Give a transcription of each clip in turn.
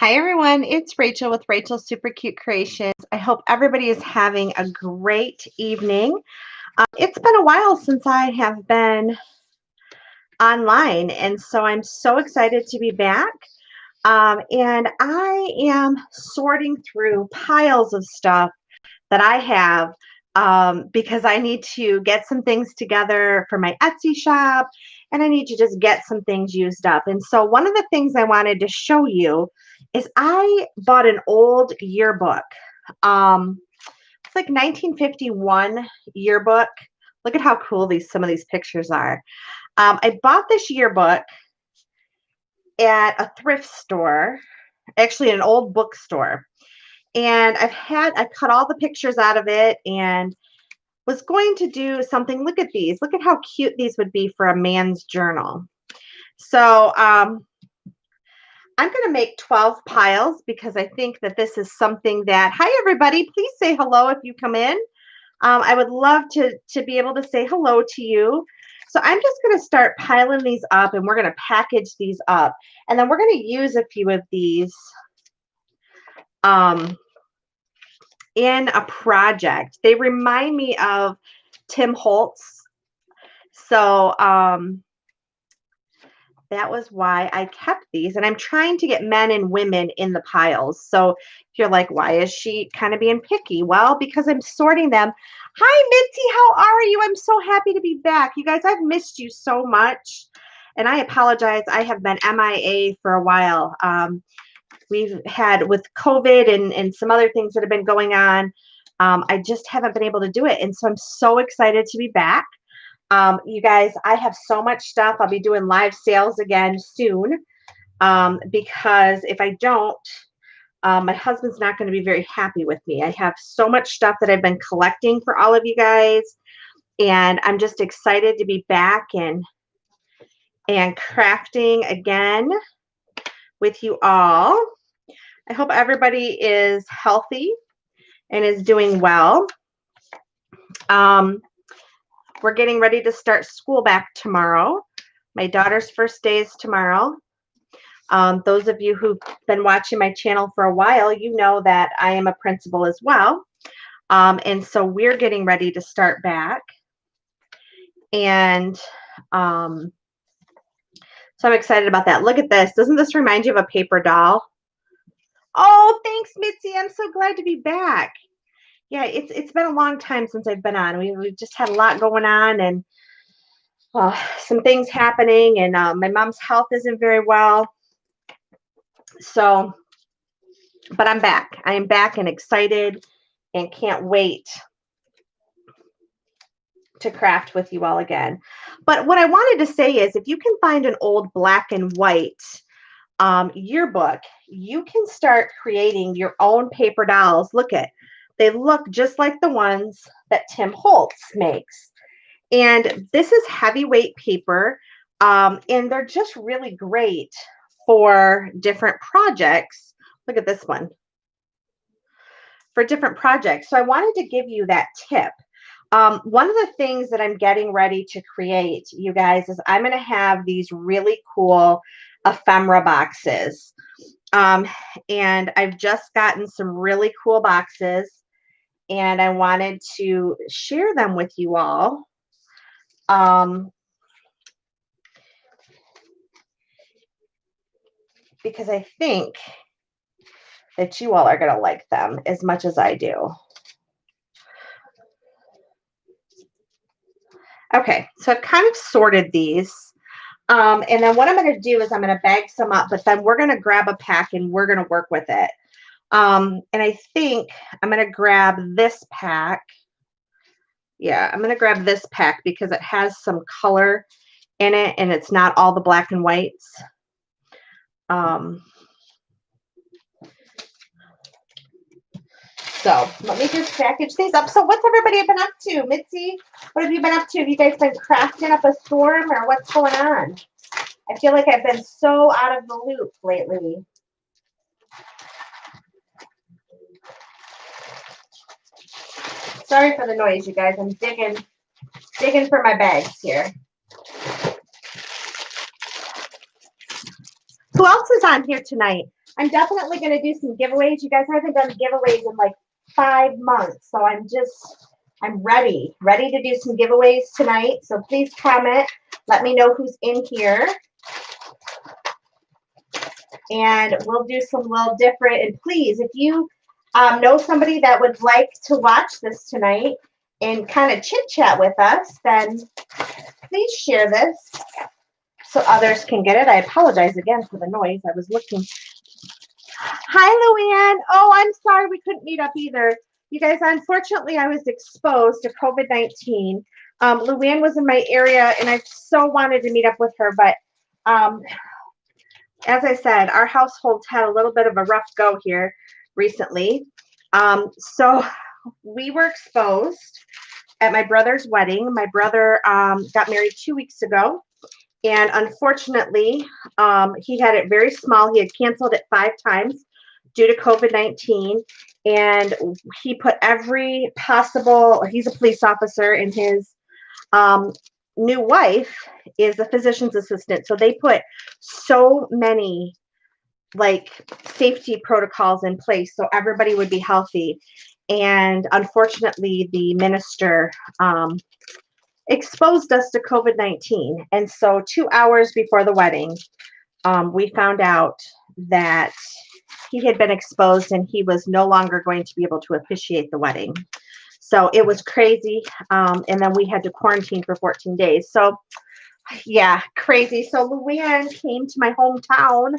Hi everyone, it's Rachel with Rachel's Super Cute Creations. I hope everybody is having a great evening. It's been a while since I have been online, and so I'm so excited to be back. And I am sorting through piles of stuff that I have because I need to get some things together for my Etsy shop, and I need to just get some things used up. And so one of the things I wanted to show you is I bought an old yearbook. It's like 1951 yearbook. Look at how cool some of these pictures are. I bought this yearbook at a thrift store, actually an old bookstore. And I cut all the pictures out of it and was going to do something. Look at these. Look at how cute these would be for a man's journal. So I'm going to make 12 piles because I think that this is something that, hi everybody, please say hello if you come in. I would love to be able to say hello to you. So I'm just going to start piling these up, and we're going to package these up. And then we're going to use a few of these in a project. They remind me of Tim Holtz. So that was why I kept these. And I'm trying to get men and women in the piles. So if you're like, why is she kind of being picky? Well, because I'm sorting them. Hi, Mitzi, how are you? I'm so happy to be back. You guys, I've missed you so much. And I apologize. I have been MIA for a while. We've had with COVID and some other things that have been going on. I just haven't been able to do it. And so I'm so excited to be back. You guys, I have so much stuff. I'll be doing live sales again soon because if I don't, my husband's not going to be very happy with me. I have so much stuff that I've been collecting for all of you guys, and I'm just excited to be back and crafting again with you all. I hope everybody is healthy and is doing well. We're getting ready to start school back tomorrow. My daughter's first day is tomorrow. Those of you who've been watching my channel for a while, you know that I am a principal as well. And so we're getting ready to start back. And so I'm excited about that. Look at this. Doesn't this remind you of a paper doll? Oh, thanks, Mitzi. I'm so glad to be back. Yeah, it's been a long time since I've been on. We've just had a lot going on and some things happening, and my mom's health isn't very well. So, but I'm back. I am back and excited and can't wait to craft with you all again. But what I wanted to say is if you can find an old black and white yearbook, you can start creating your own paper dolls. Look at, they look just like the ones that Tim Holtz makes. And this is heavyweight paper, and they're just really great for different projects. Look at this one. For different projects. So I wanted to give you that tip. One of the things that I'm getting ready to create, you guys, is I'm going to have these really cool ephemera boxes. And I've just gotten some really cool boxes, and I wanted to share them with you all. Because I think that you all are going to like them as much as I do. Okay, so I've kind of sorted these. And then what I'm going to do is I'm going to bag some up, but then we're going to grab a pack and we're going to work with it. And I think I'm going to grab this pack. Yeah, I'm going to grab this pack because it has some color in it and it's not all the black and whites. So let me just package these up. So what's everybody been up to? Mitzi, what have you been up to? Have you guys been crafting up a storm or what's going on? I feel like I've been so out of the loop lately. Sorry for the noise, you guys. I'm digging for my bags here. Who else is on here tonight? I'm definitely going to do some giveaways. You guys, I haven't done giveaways in like 5 months. So I'm ready to do some giveaways tonight. So please comment. Let me know who's in here. And we'll do some little different. And please, if you know somebody that would like to watch this tonight and kind of chit chat with us, then please share this so others can get it. I apologize again for the noise. I was looking. Hi, Luann. Oh, I'm sorry we couldn't meet up either. You guys, unfortunately, I was exposed to COVID-19. Luann was in my area, and I so wanted to meet up with her, but as I said, our household's had a little bit of a rough go here recently. So we were exposed at my brother's wedding. My brother got married 2 weeks ago. And unfortunately, he had it very small. He had canceled it 5 times due to COVID-19. And he put every possible, he's a police officer, and his new wife is a physician's assistant. So they put so many like safety protocols in place so everybody would be healthy. And unfortunately, the minister exposed us to COVID-19. And so 2 hours before the wedding, we found out that he had been exposed and he was no longer going to be able to officiate the wedding. So it was crazy. And then we had to quarantine for 14 days. So yeah, crazy. So Luann came to my hometown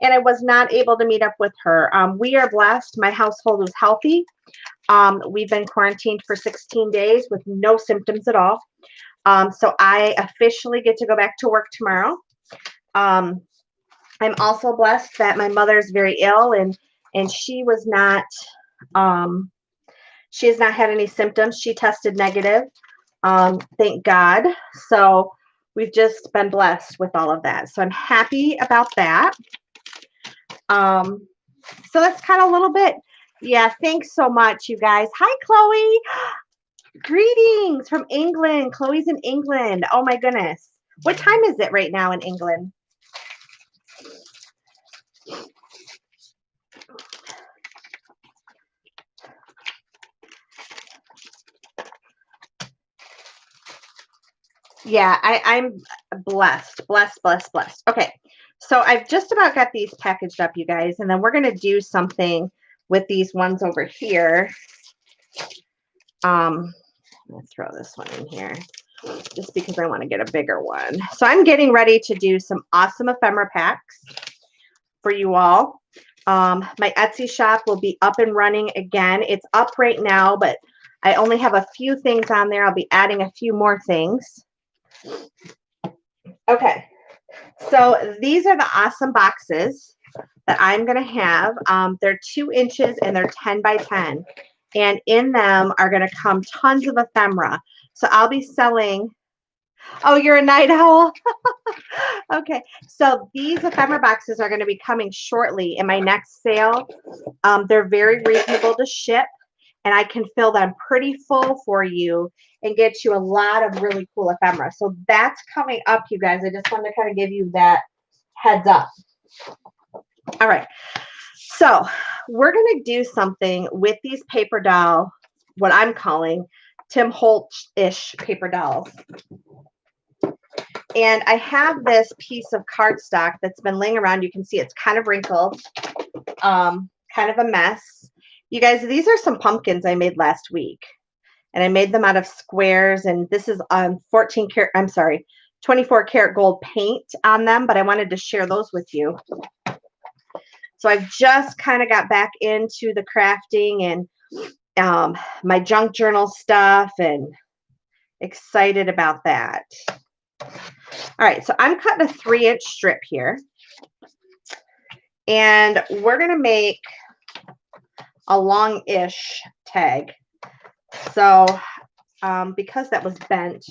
and I was not able to meet up with her. We are blessed. My household was healthy. We've been quarantined for 16 days with no symptoms at all. So I officially get to go back to work tomorrow. I'm also blessed that my mother's very ill and she was not, she has not had any symptoms. She tested negative. Thank God. So we've just been blessed with all of that. So I'm happy about that. So that's kind of a little bit. Yeah, thanks so much, you guys. Hi, Chloe. Greetings from England. Chloe's in England. Oh, my goodness. What time is it right now in England? Yeah, I'm blessed. Okay, so I've just about got these packaged up, you guys, and then we're going to do something with these ones over here. Let's throw this one in here just because I want to get a bigger one. So I'm getting ready to do some awesome ephemera packs for you all. My Etsy shop will be up and running again. It's up right now, but I only have a few things on there. I'll be adding a few more things. Okay, so these are the awesome boxes that I'm going to have. They're 2 inches and they're 10 by 10. And in them are going to come tons of ephemera. So I'll be selling. Oh, you're a night owl? Okay, so these ephemera boxes are going to be coming shortly in my next sale. They're very reasonable to ship, and I can fill them pretty full for you and get you a lot of really cool ephemera. So that's coming up, you guys. I just wanted to kind of give you that heads up. All right. So we're going to do something with these paper doll, what I'm calling Tim Holtz-ish paper dolls. And I have this piece of cardstock that's been laying around. You can see it's kind of wrinkled, kind of a mess. You guys, these are some pumpkins I made last week. And I made them out of squares. And this is 24 karat gold paint on them. But I wanted to share those with you. So I've just kind of got back into the crafting and my junk journal stuff and excited about that. All right, so I'm cutting a 3-inch strip here. And we're going to make a long-ish tag. So because that was bent,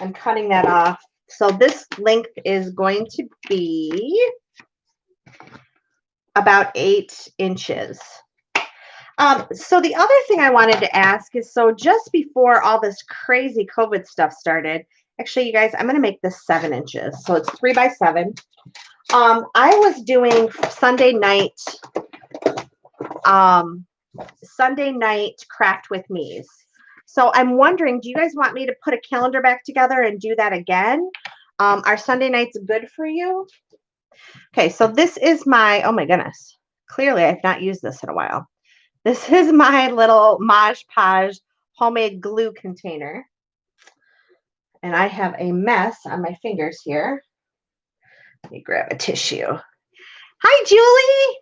I'm cutting that off. So this length is going to be about 8 inches. So the other thing I wanted to ask is, so just before all this crazy COVID stuff started, actually, you guys, I'm going to make this 7 inches. So it's 3 by 7. I was doing Sunday night craft with me's. So I'm wondering, do you guys want me to put a calendar back together and do that again? Are Sunday nights good for you? Okay, so this is my, oh my goodness. Clearly, I've not used this in a while. This is my little Mod Podge homemade glue container. And I have a mess on my fingers here. Let me grab a tissue. Hi, Julie.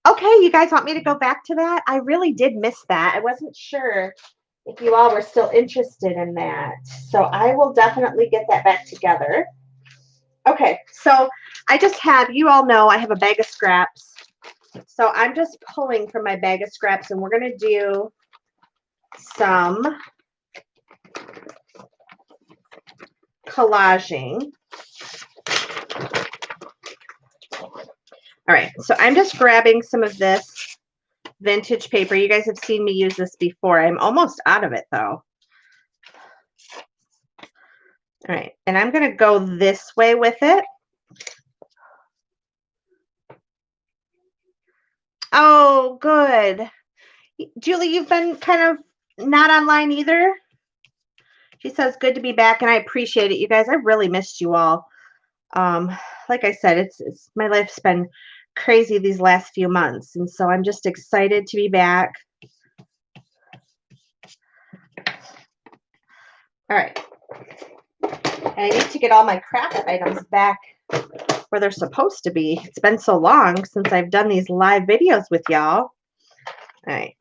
Okay, you guys want me to go back to that? I really did miss that. I wasn't sure if you all were still interested in that. So I will definitely get that back together. Okay, so I just have, you all know I have a bag of scraps. So I'm just pulling from my bag of scraps, and we're going to do some collaging. All right, so I'm just grabbing some of this vintage paper. You guys have seen me use this before. I'm almost out of it, though. All right, and I'm going to go this way with it. Oh, good. Julie, you've been kind of not online either. She says, good to be back, and I appreciate it, you guys. I really missed you all. Like I said, it's my life's been crazy these last few months, and so I'm just excited to be back. All right. And I need to get all my craft items back where they're supposed to be. It's been so long since I've done these live videos with y'all. All right.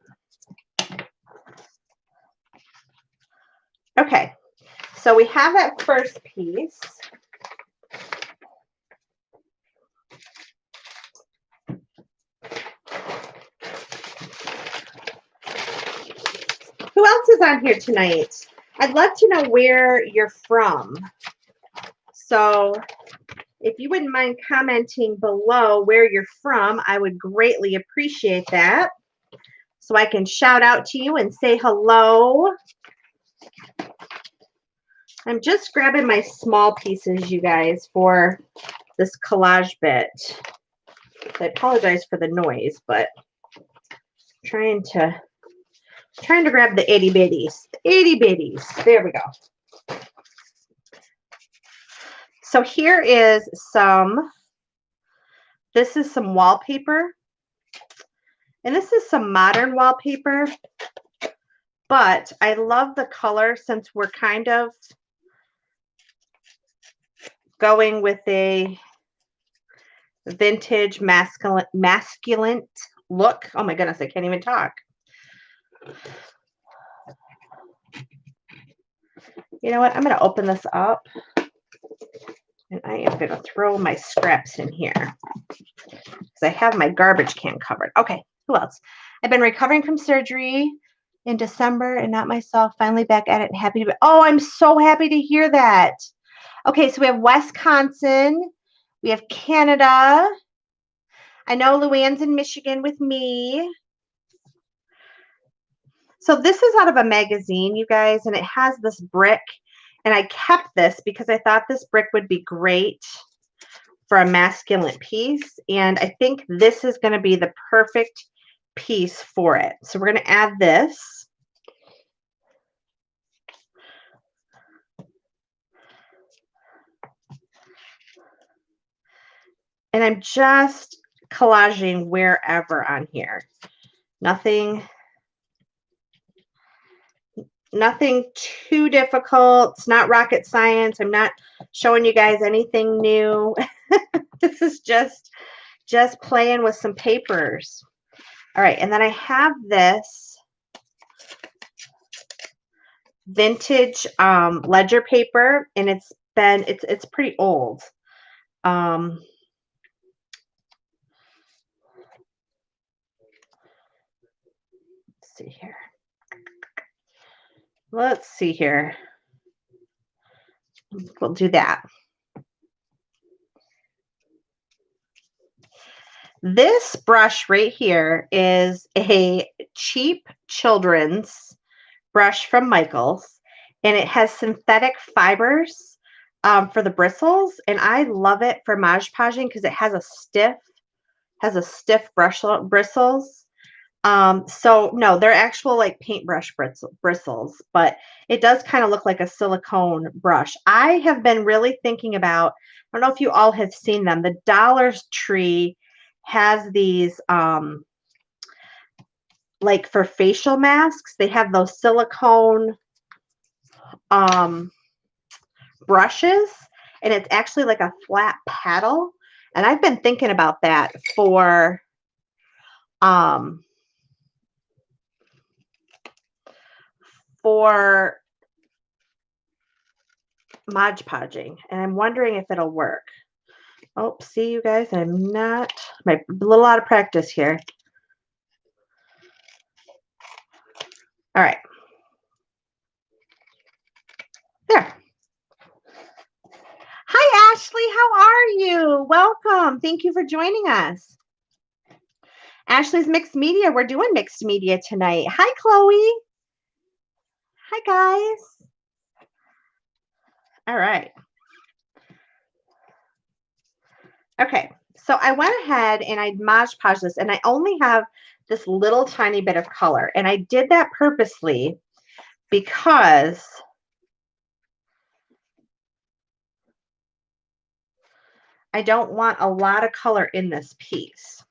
Okay. So we have that first piece. Who else is on here tonight? I'd love to know where you're from. So if you wouldn't mind commenting below where you're from, I would greatly appreciate that. So I can shout out to you and say hello. I'm just grabbing my small pieces, you guys, for this collage bit. I apologize for the noise, but trying to grab the itty bitties. The itty bitties. There we go. So here is this is some wallpaper. And this is some modern wallpaper. But I love the color since we're kind of going with a vintage masculine look. Oh my goodness, I can't even talk. You know what? I'm going to open this up. And I am going to throw my scraps in here. Because I have my garbage can covered. Okay, who else? I've been recovering from surgery in December and not myself. Finally back at it and happy to be. Oh, I'm so happy to hear that. Okay, so we have Wisconsin. We have Canada. I know Luann's in Michigan with me. So this is out of a magazine, you guys, and it has this brick. And I kept this because I thought this brick would be great for a masculine piece. And I think this is going to be the perfect piece for it. So we're going to add this. And I'm just collaging wherever on here. Nothing too difficult. It's not rocket science. I'm not showing you guys anything new. This is just playing with some papers. All right, and then I have this vintage ledger paper, and it's pretty old. Let's see here. Let's see here. We'll do that. This brush right here is a cheap children's brush from Michael's, and it has synthetic fibers for the bristles, and I love it for Mod Podging because it has a stiff bristles. So no, they're actual like paintbrush bristles, but it does kind of look like a silicone brush. I have been really thinking about, I don't know if you all have seen them. The Dollar Tree has these like for facial masks, they have those silicone brushes, and it's actually like a flat paddle. And I've been thinking about that for Mod Podging, and I'm wondering if it'll work. Oh, see you guys, I'm not, a little out of practice here. All right. There. Hi, Ashley. How are you? Welcome. Thank you for joining us. Ashley's Mixed Media. We're doing mixed media tonight. Hi, Chloe. Hi, guys. All right. Okay. So I went ahead and I Mod Podged this, and I only have this little tiny bit of color. And I did that purposely because I don't want a lot of color in this piece.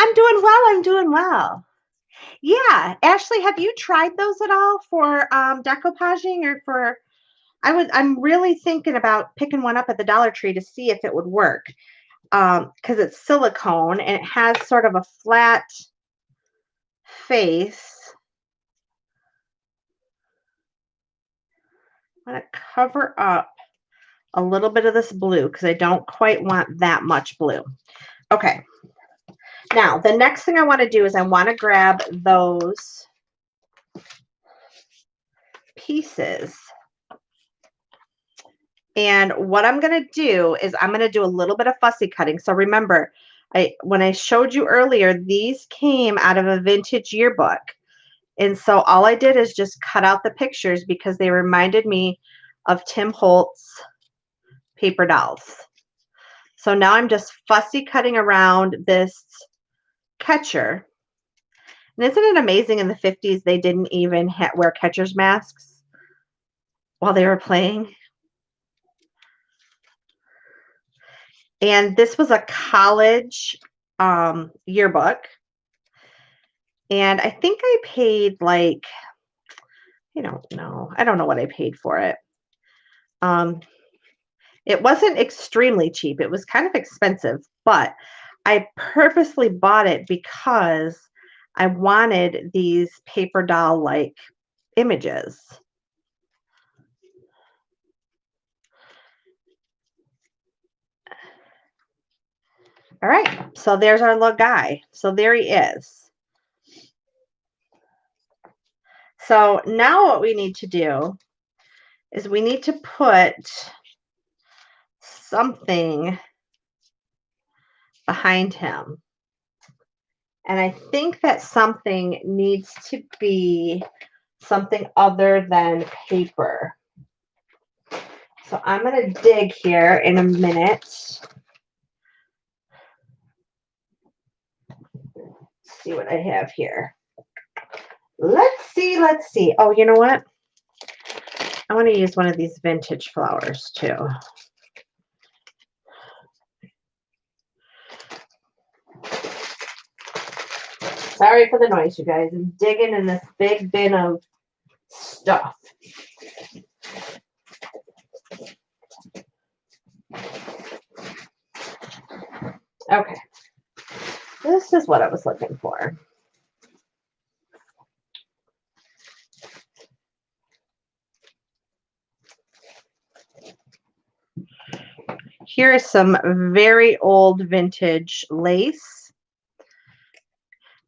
I'm doing well. I'm doing well. Yeah. Ashley, have you tried those at all for decoupaging or for, I'm really thinking about picking one up at the Dollar Tree to see if it would work. Because it's silicone and it has sort of a flat face. I'm going to cover up a little bit of this blue because I don't quite want that much blue. Okay. Now, the next thing I want to do is I want to grab those pieces. And what I'm going to do is I'm going to do a little bit of fussy cutting. So remember, when I showed you earlier, these came out of a vintage yearbook. And so all I did is just cut out the pictures because they reminded me of Tim Holtz paper dolls. So now I'm just fussy cutting around this catcher. And isn't it amazing in the 50s they didn't even wear catcher's masks while they were playing? And this was a college yearbook. And I think I paid like, I don't know. I don't know what I paid for it. It wasn't extremely cheap. It was kind of expensive, but I purposely bought it because I wanted these paper doll-like images. All right, so there's our little guy. So there he is. So now what we need to do is we need to put something behind him. And I think that something needs to be something other than paper. So I'm going to dig here in a minute. Let's see what I have here. Let's see. Oh, you know what? I want to use one of these vintage flowers too. Sorry for the noise, you guys. I'm digging in this big bin of stuff. Okay. This is what I was looking for. Here is some very old vintage lace.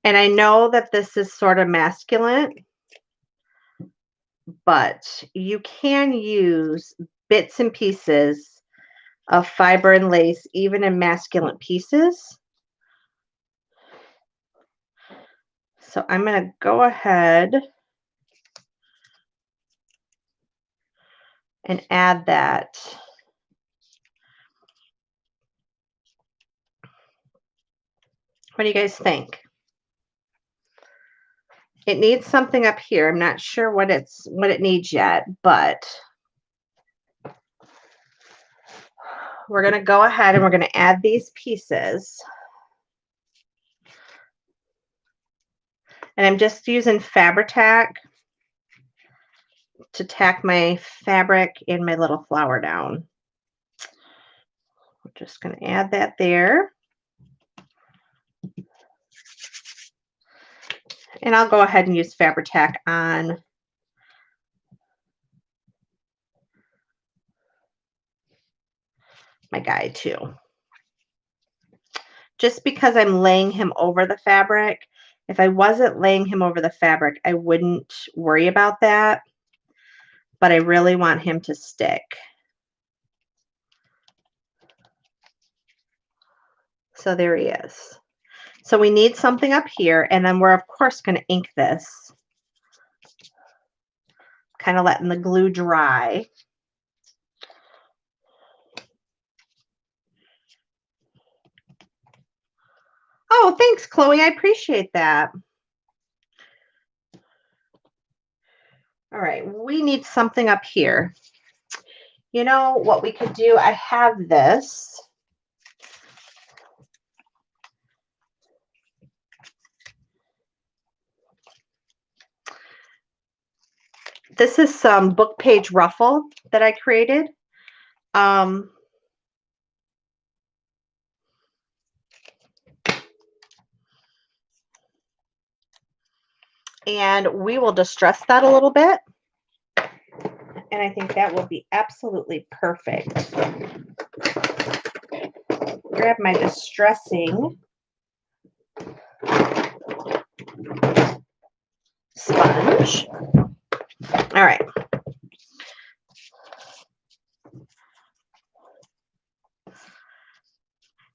And I know that this is sort of masculine, but you can use bits and pieces of fiber and lace, even in masculine pieces. So I'm going to go ahead and add that. What do you guys think? It needs something up here. I'm not sure what it needs yet, but we're going to go ahead and we're going to add these pieces. And I'm just using Fabri-Tac to tack my fabric and my little flower down. We're just going to add that there. And I'll go ahead and use Fabri-Tac on my guy too. Just because I'm laying him over the fabric. If I wasn't laying him over the fabric, I wouldn't worry about that. But I really want him to stick. So there he is. So we need something up here, and then we're of course going to ink this. Kind of letting the glue dry. Oh, thanks, Chloe. I appreciate that. All right, we need something up here. You know what we could do? I have this. This is some book page ruffle that I created. And we will distress that a little bit. And I think that will be absolutely perfect. Grab my distressing sponge. All right.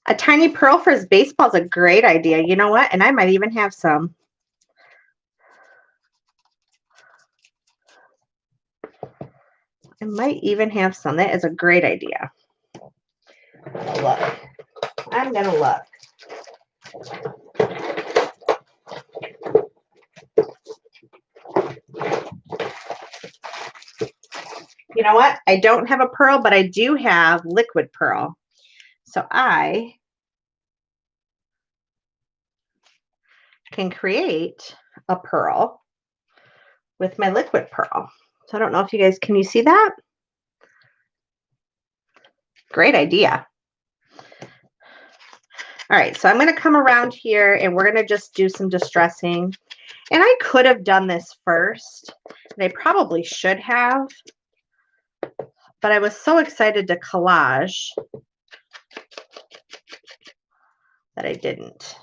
A tiny pearl for his baseball is a great idea. You know what? And I might even have some. I might even have some. That is a great idea. Look. I'm going to look. You know what? I don't have a pearl, but I do have liquid pearl. So I can create a pearl with my liquid pearl. So I don't know if you guys, can you see that? Great idea. All right, so I'm going to come around here and we're going to just do some distressing. And I could have done this first, and I probably should have, but I was so excited to collage that I didn't.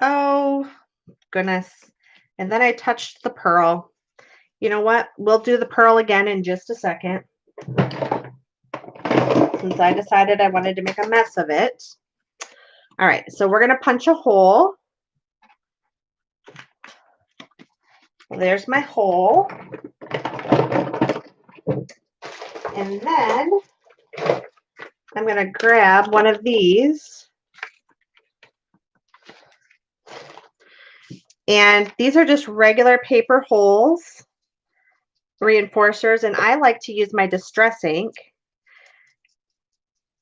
Oh, goodness. And then I touched the pearl. You know what? We'll do the pearl again in just a second. Since I decided I wanted to make a mess of it. All right, so we're going to punch a hole. Well, there's my hole. And then I'm going to grab one of these. And these are just regular paper holes, reinforcers, and I like to use my distress ink.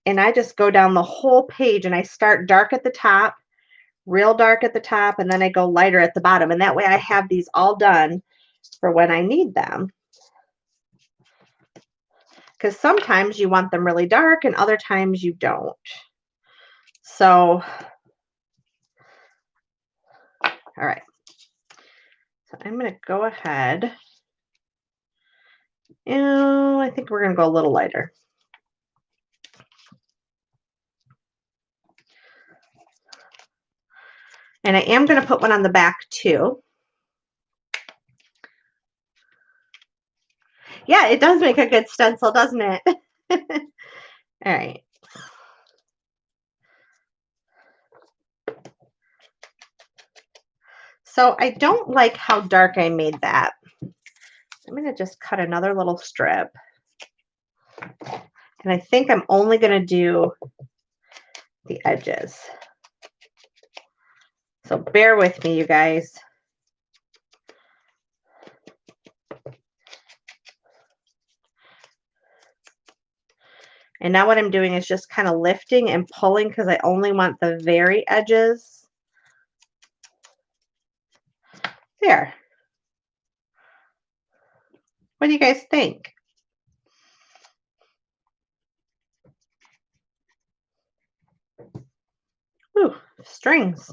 And I just go down the whole page and I start dark at the top, real dark at the top, and then I go lighter at the bottom. And that way I have these all done for when I need them. Because sometimes you want them really dark and other times you don't. So, all right. So I'm going to go ahead. And I think we're going to go a little lighter. And I am going to put one on the back too. Yeah, it does make a good stencil, doesn't it? All right. So I don't like how dark I made that. I'm going to just cut another little strip. And I think I'm only going to do the edges. So bear with me, you guys. And now what I'm doing is just kind of lifting and pulling because I only want the very edges. There. What do you guys think? Ooh, strings.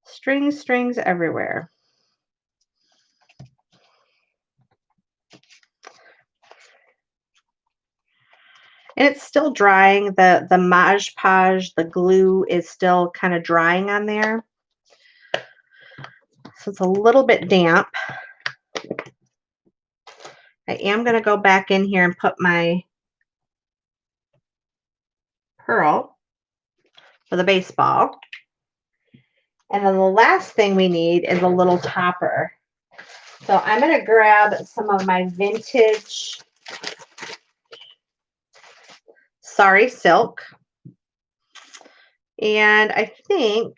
Strings everywhere. And it's still drying. The Mod Podge, the glue is still kind of drying on there. So it's a little bit damp. I am going to go back in here and put my pearl for the baseball. And then the last thing we need is a little topper. So I'm going to grab some of my vintage Sari silk. And I think,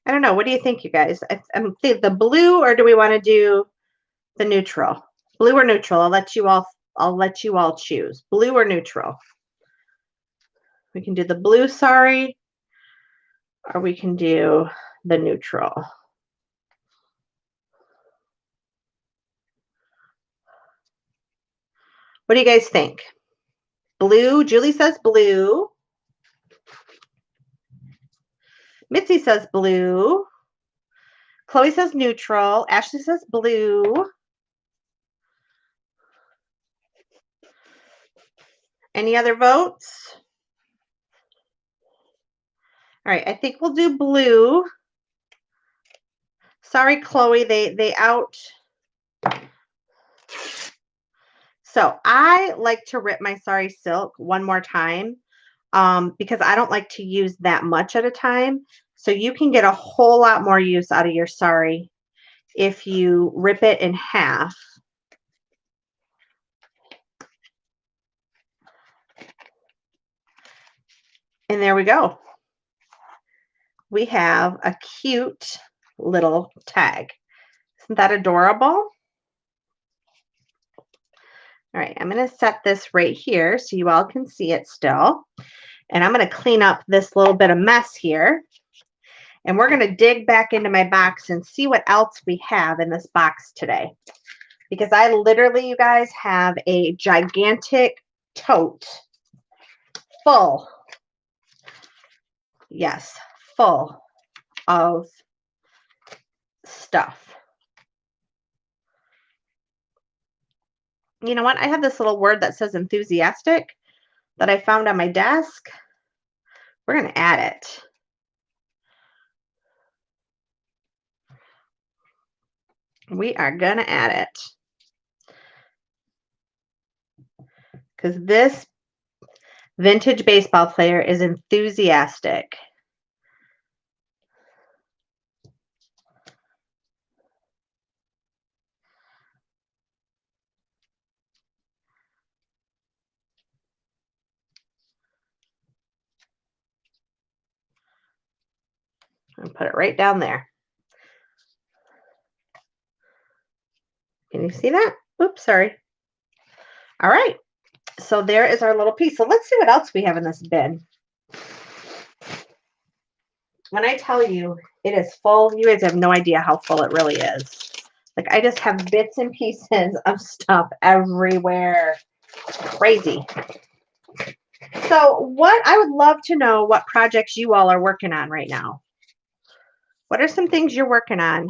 I don't know, what do you think, you guys? I'm thinking the blue, or do we want to do the neutral? Blue or neutral? I'll let you all choose. Blue or neutral? We can do the blue Sari, or we can do the neutral. What do you guys think? Blue. Julie says blue. Mitzi says blue. Chloe says neutral. Ashley says blue. Any other votes? All right, I think we'll do blue. Sorry, Chloe, they out. So I like to rip my Sari silk one more time because I don't like to use that much at a time. So you can get a whole lot more use out of your Sari if you rip it in half. And there we go. We have a cute little tag. Isn't that adorable? All right, I'm going to set this right here so you all can see it still. And I'm going to clean up this little bit of mess here. And we're going to dig back into my box and see what else we have in this box today. Because I literally, you guys, have a gigantic tote full. Yes, full of stuff. You know what? I have this little word that says enthusiastic that I found on my desk. We're going to add it. We are going to add it. Because this vintage baseball player is enthusiastic. And put it right down there. Can you see that? Oops, sorry. All right. So there is our little piece. So let's see what else we have in this bin. When I tell you it is full, you guys have no idea how full it really is. Like I just have bits and pieces of stuff everywhere. Crazy. So what I would love to know what projects you all are working on right now. What are some things you're working on?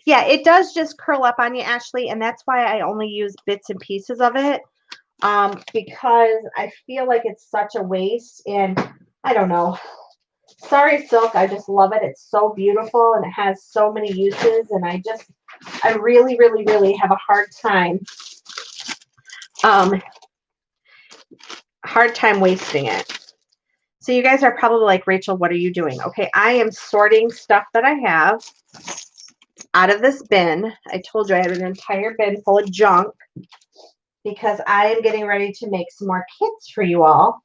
Yeah, it does just curl up on you, Ashley, and that's why I only use bits and pieces of it because I feel like it's such a waste. And I don't know. Sorry Silk, I just love it. It's so beautiful and it has so many uses, and I really, really, really have a hard time wasting it. So you guys are probably like, Rachel, what are you doing? Okay, I am sorting stuff that I have out of this bin. I told you I had an entire bin full of junk because I am getting ready to make some more kits for you all.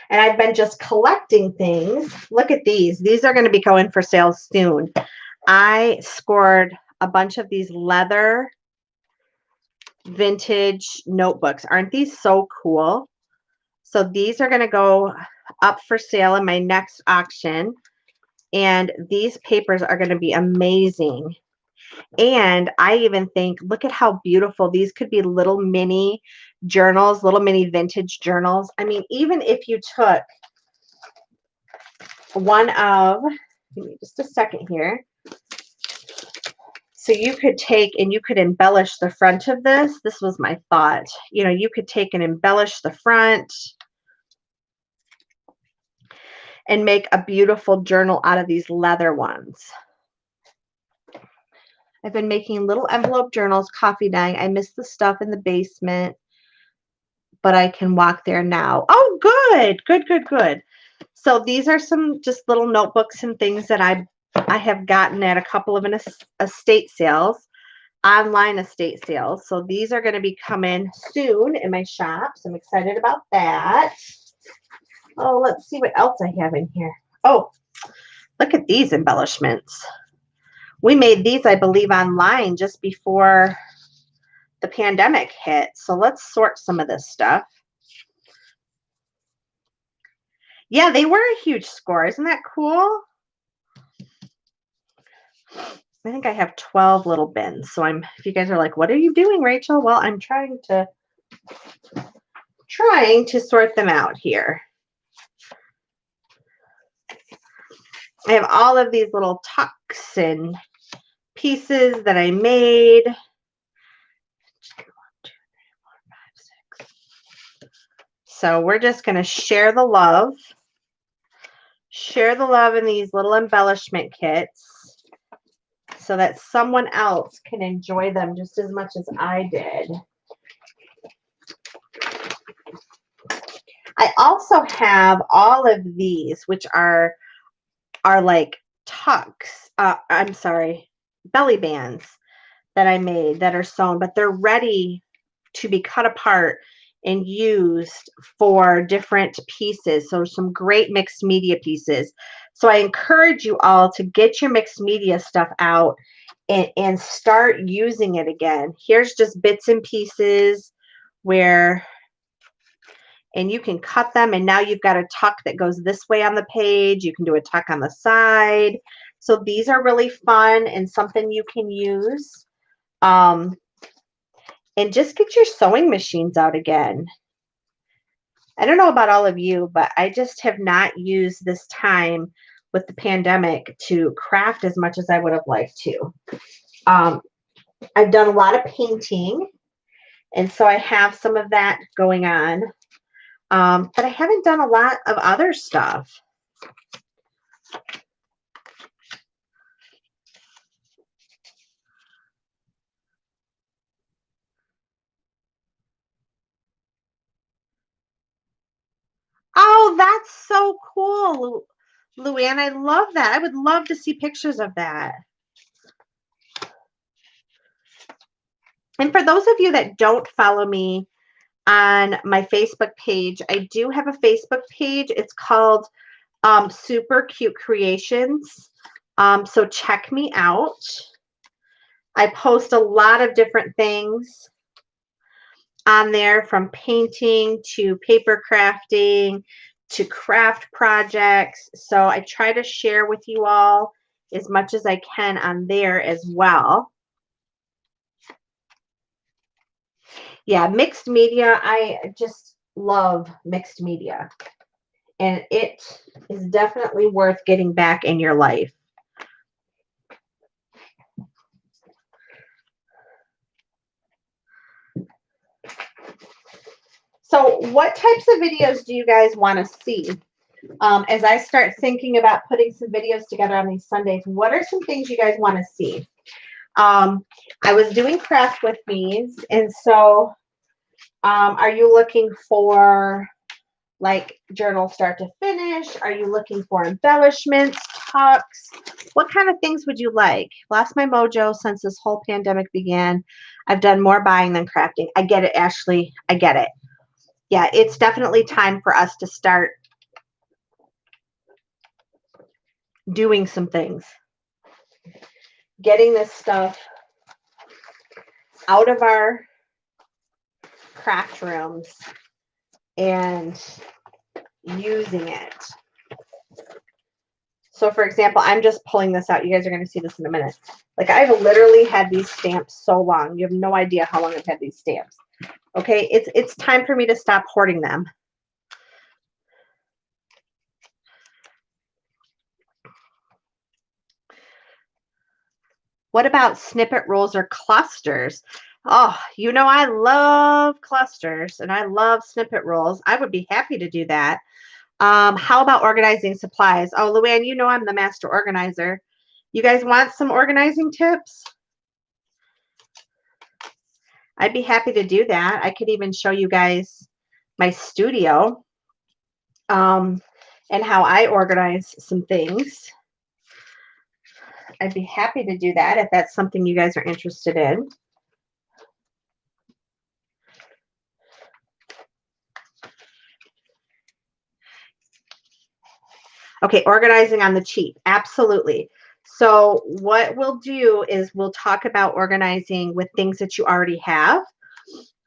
And I've been just collecting things. Look at these. These are going to be going for sale soon. I scored a bunch of these leather vintage notebooks. Aren't these so cool? So these are going to go up for sale in my next auction. And these papers are going to be amazing. And I even think, look at how beautiful. These could be little mini journals, little mini vintage journals. I mean, even if you took one of, give me just a second here. So you could take and you could embellish the front of this. This was my thought. You know, you could take and embellish the front and make a beautiful journal out of these leather ones. I've been making little envelope journals, coffee dyeing. I miss the stuff in the basement, but I can walk there now. Oh, good, good, good, good. So these are some just little notebooks and things that I have gotten at a couple of estate sales, online estate sales. So these are going to be coming soon in my shops. I'm excited about that. Oh, let's see what else I have in here. Oh, look at these embellishments. We made these, I believe, online just before the pandemic hit. So let's sort some of this stuff. Yeah, they were a huge score. Isn't that cool? I think I have 12 little bins. So if you guys are like, what are you doing, Rachel? Well, I'm trying to sort them out here. I have all of these little tucks and pieces that I made. So we're just going to share the love. Share the love in these little embellishment kits so that someone else can enjoy them just as much as I did. I also have all of these, which are like tucks. I'm sorry, belly bands that I made that are sewn, but they're ready to be cut apart and used for different pieces. So some great mixed media pieces. So I encourage you all to get your mixed media stuff out and start using it again. Here's just bits and pieces and you can cut them, and now you've got a tuck that goes this way on the page. You can do a tuck on the side. So these are really fun and something you can use. And just get your sewing machines out again. I don't know about all of you, but I just have not used this time with the pandemic to craft as much as I would have liked to. I've done a lot of painting, and so I have some of that going on. But I haven't done a lot of other stuff. Oh, that's so cool, Luann. I love that. I would love to see pictures of that. And for those of you that don't follow me on my Facebook page, I do have a Facebook page. It's called Super Cute Creations. So check me out. I post a lot of different things on there, from painting to paper crafting to craft projects. So I try to share with you all as much as I can on there as well. Yeah, mixed media. I just love mixed media. And it is definitely worth getting back in your life. So what types of videos do you guys want to see? As I start thinking about putting some videos together on these Sundays, what are some things you guys want to see? I was doing craft with me's, and so are you looking for like journal start to finish? Are you looking for embellishments, tucks? What kind of things would you like? Lost my mojo since this whole pandemic began. I've done more buying than crafting. I get it, Ashley. I get it. Yeah, it's definitely time for us to start doing some things. Getting this stuff out of our craft rooms and using it. So for example, I'm just pulling this out. You guys are going to see this in a minute. Like I've literally had these stamps so long. You have no idea how long I've had these stamps. Okay, it's time for me to stop hoarding them. What about snippet rolls or clusters? Oh, you know I love clusters and I love snippet rolls. I would be happy to do that. How about organizing supplies? Oh, Luann, you know I'm the master organizer. You guys want some organizing tips? I'd be happy to do that. I could even show you guys my studio and how I organize some things. I'd be happy to do that if that's something you guys are interested in. Okay, organizing on the cheap. Absolutely. So what we'll do is we'll talk about organizing with things that you already have.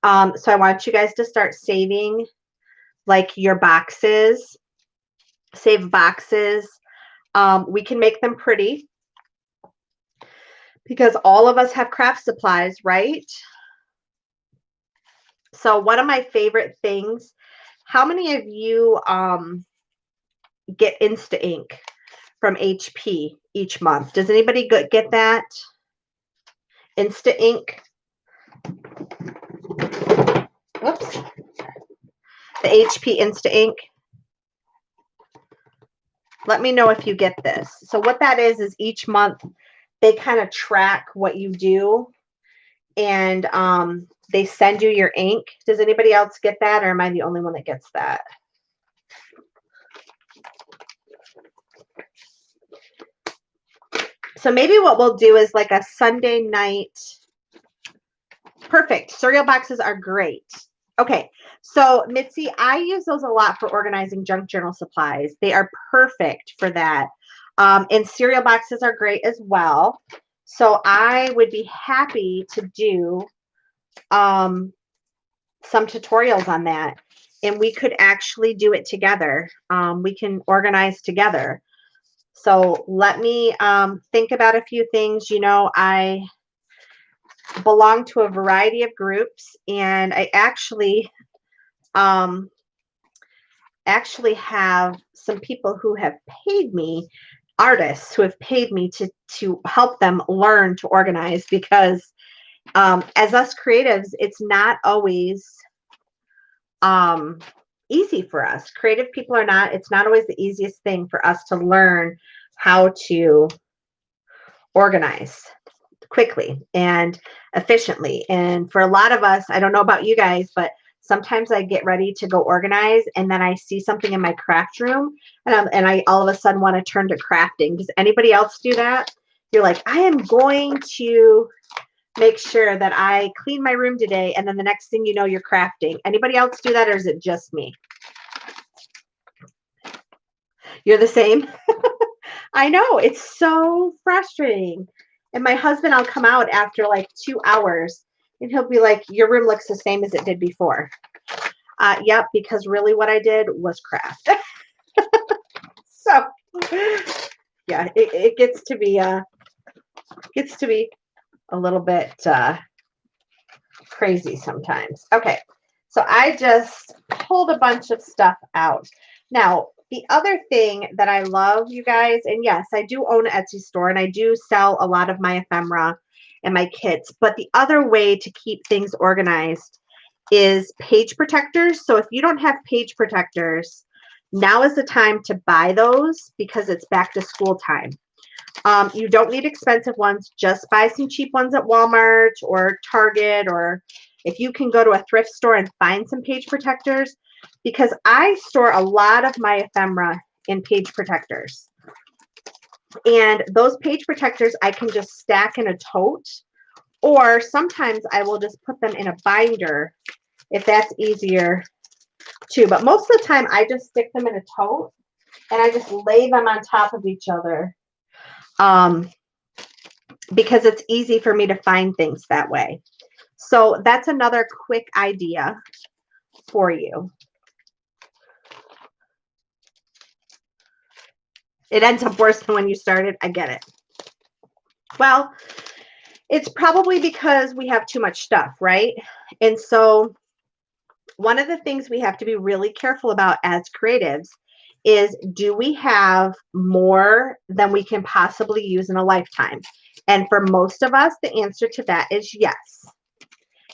So I want you guys to start saving like your boxes. Save boxes. We can make them pretty because all of us have craft supplies, right? So one of my favorite things, how many of you get Insta Ink from HP each month? Does anybody get that? Insta Ink. Whoops. The HP Insta Ink. Let me know if you get this. So what that is each month they kind of track what you do and they send you your ink. Does anybody else get that, or am I the only one that gets that? So maybe what we'll do is like a Sunday night. Perfect. Cereal boxes are great. Okay. So Mitzi, I use those a lot for organizing junk journal supplies. They are perfect for that. And cereal boxes are great as well. So I would be happy to do some tutorials on that. And we could actually do it together. We can organize together. So let me think about a few things. You know, I belong to a variety of groups, and I actually have some people who have paid me, artists who have paid me to help them learn to organize, because as us creatives, it's not always easy for us. Creative people are not, it's not always the easiest thing for us to learn how to organize quickly and efficiently. And for a lot of us, I don't know about you guys, but sometimes I get ready to go organize and then I see something in my craft room and I all of a sudden want to turn to crafting. Does anybody else do that? You're like, I am going to make sure that I clean my room today, and then the next thing you know, you're crafting. Anybody else do that, or is it just me? You're the same? I know, it's so frustrating. And my husband, I'll come out after like 2 hours and he'll be like, your room looks the same as it did before. Yep, because really what I did was craft. So yeah, it gets to be a little bit crazy sometimes. Okay, so I just pulled a bunch of stuff out. Now, the other thing that I love, you guys, and yes, I do own an Etsy store and I do sell a lot of my ephemera and my kits, but the other way to keep things organized is page protectors. So if you don't have page protectors, Now is the time to buy those because it's back to school time. You don't need expensive ones. Just buy some cheap ones at Walmart or Target, or if you can go to a thrift store and find some page protectors, because I store a lot of my ephemera in page protectors. And those page protectors I can just stack in a tote, or sometimes I will just put them in a binder if that's easier too. But most of the time I just stick them in a tote and I just lay them on top of each other. Because it's easy for me to find things that way. So that's another quick idea for you. It ends up worse than when you started. I get it. Well, it's probably because we have too much stuff, right? And so one of the things we have to be really careful about as creatives is, do we have more than we can possibly use in a lifetime? And for most of us, the answer to that is yes.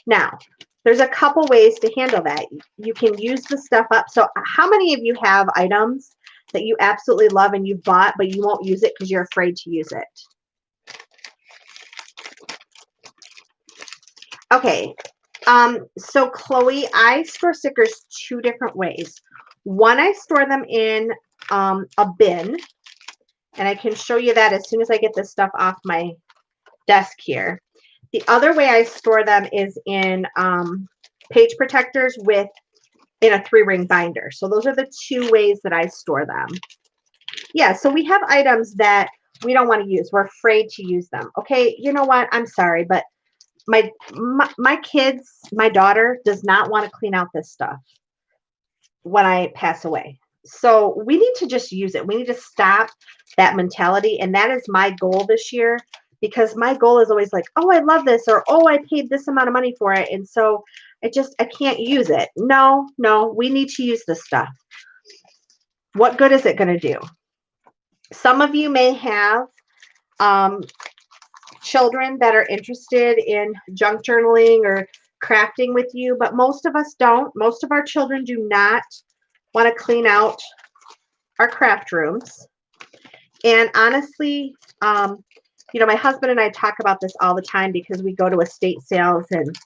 Now, there's a couple ways to handle that. You can use the stuff up. So how many of you have items that you absolutely love and you bought, but you won't use it because you're afraid to use it? Okay. So Chloe, I store stickers two different ways. One, I store them in a bin, and I can show you that as soon as I get this stuff off my desk here. The other way I store them is in page protectors in a 3-ring binder. So those are the two ways that I store them. Yeah, so we have items that we don't want to use. We're afraid to use them. Okay, you know what? I'm sorry, but my kids, my daughter does not want to clean out this stuff when I pass away. So we need to just use it. We need to stop that mentality. And that is my goal this year, because my goal is always like, oh, I love this, or oh, I paid this amount of money for it, and so I can't use it. No, we need to use this stuff. What good is it going to do? Some of you may have children that are interested in junk journaling or crafting with you, but most of us don't. Most of our children do not want to clean out our craft rooms. And honestly, you know, my husband and I talk about this all the time because we go to estate sales and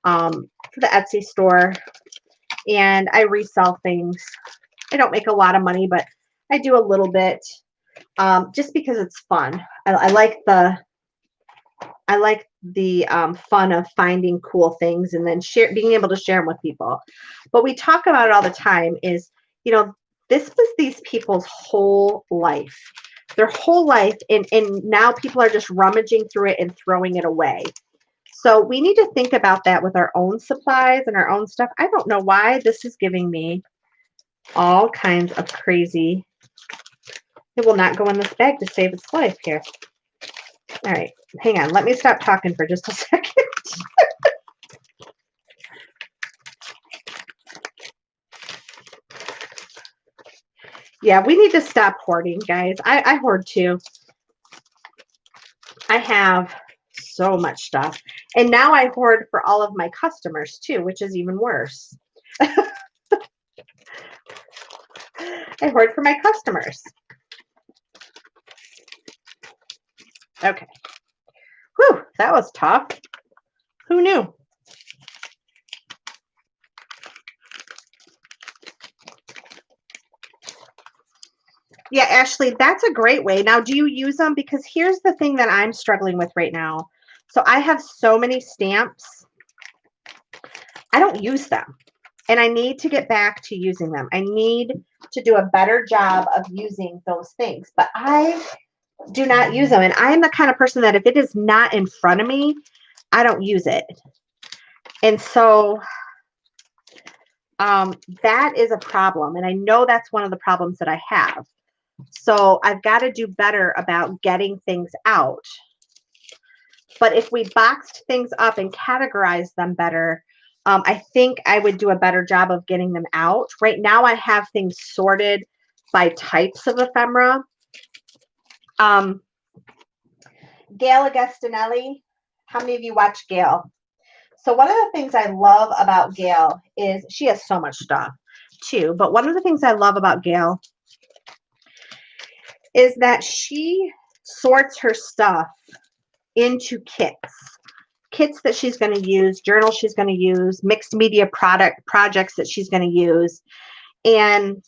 for the Etsy store, and I resell things. I don't make a lot of money, but I do a little bit just because it's fun. I like the fun of finding cool things and then being able to share them with people. But we talk about it all the time is, you know, this was these people's whole life. Their whole life, and now people are just rummaging through it and throwing it away. So we need to think about that with our own supplies and our own stuff. I don't know why this is giving me all kinds of crazy. It will not go in this bag to save its life here. All right, hang on. Let me stop talking for just a second. Yeah, we need to stop hoarding, guys. I hoard too. I have so much stuff. And now I hoard for all of my customers too, which is even worse. I hoard for my customers. Okay. Whew, that was tough. Who knew? Yeah, Ashley, that's a great way. Now, do you use them? Because here's the thing that I'm struggling with right now. So I have so many stamps. I don't use them. And I need to get back to using them. I need to do a better job of using those things. But I do not use them. And I am the kind of person that if it is not in front of me, I don't use it. And so that is a problem. And I know that's one of the problems that I have. So I've got to do better about getting things out. But if we boxed things up and categorized them better, I think I would do a better job of getting them out. Right now I have things sorted by types of ephemera. Gail Agostinelli, how many of you watch Gail? So one of the things I love about Gail is she has so much stuff. too. But one of the things I love about Gail is that she sorts her stuff into kits that she's going to use, journals she's going to use, mixed media projects that she's going to use. And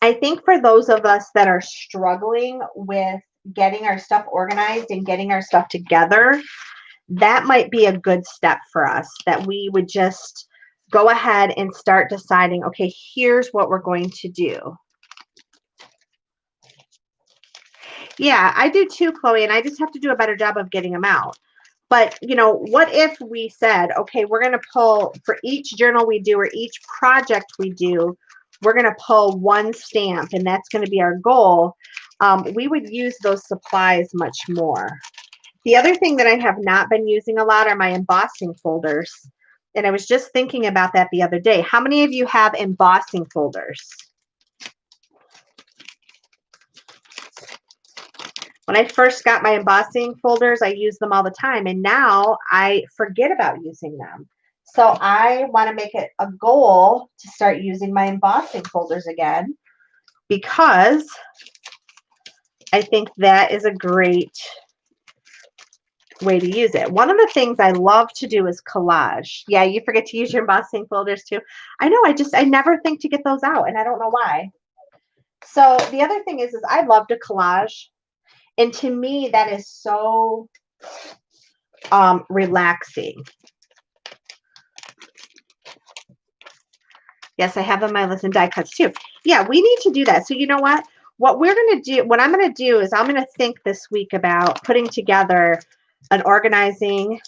I think for those of us that are struggling with getting our stuff organized and getting our stuff together, that might be a good step for us, that we would just go ahead and start deciding, okay, here's what we're going to do. Yeah, I do too, Chloe, and I just have to do a better job of getting them out. But, you know, what if we said, okay, we're going to pull for each journal we do or each project we do, we're going to pull one stamp, and that's going to be our goal. We would use those supplies much more. The other thing that I have not been using a lot are my embossing folders. And I was just thinking about that the other day. How many of you have embossing folders? When I first got my embossing folders, I used them all the time, and now I forget about using them. So I want to make it a goal to start using my embossing folders again, because I think that is a great way to use it. One of the things I love to do is collage. Yeah, you forget to use your embossing folders too. I know, I never think to get those out, and I don't know why. So the other thing is I love to collage. And to me, that is so relaxing. Yes, I have on my list and die cuts too. Yeah, we need to do that. So you know what? What we're going to do, what I'm going to do is I'm going to think this week about putting together an organizing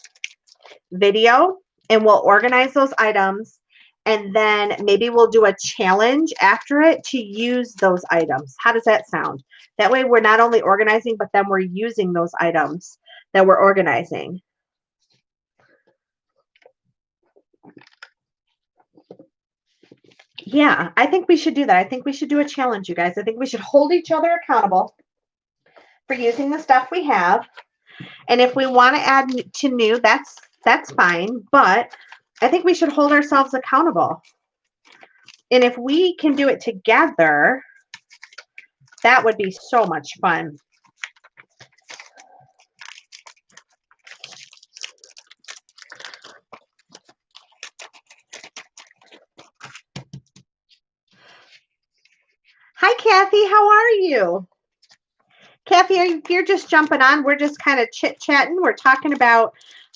video, and we'll organize those items. And then maybe we'll do a challenge after it to use those items. How does that sound? That way we're not only organizing, but then we're using those items that we're organizing. Yeah, I think we should do that. I think we should do a challenge, you guys. I think we should hold each other accountable for using the stuff we have. And if we want to add to new, that's fine. But I think we should hold ourselves accountable. And if we can do it together, that would be so much fun. Hi, Kathy. How are you? Kathy, you're just jumping on. We're just kind of chit-chatting. We're talking about,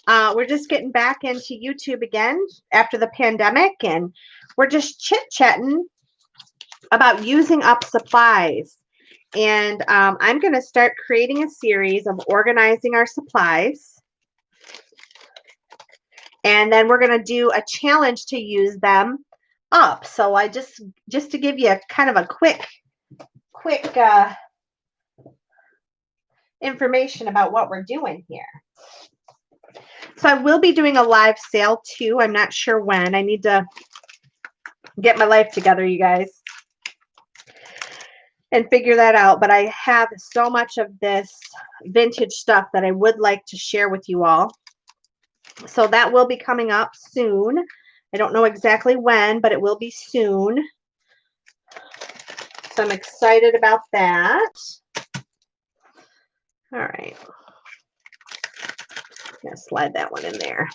we're just getting back into YouTube again after the pandemic, and we're just chit-chatting about using up supplies. And I'm going to start creating a series of organizing our supplies. And then we're going to do a challenge to use them up. So I just to give you a kind of a quick information about what we're doing here. So I will be doing a live sale too. I'm not sure when. I need to get my life together, you guys, and figure that out. But I have so much of this vintage stuff that I would like to share with you all. So that will be coming up soon. I don't know exactly when, but it will be soon. So I'm excited about that. All right. I'm going to slide that one in there.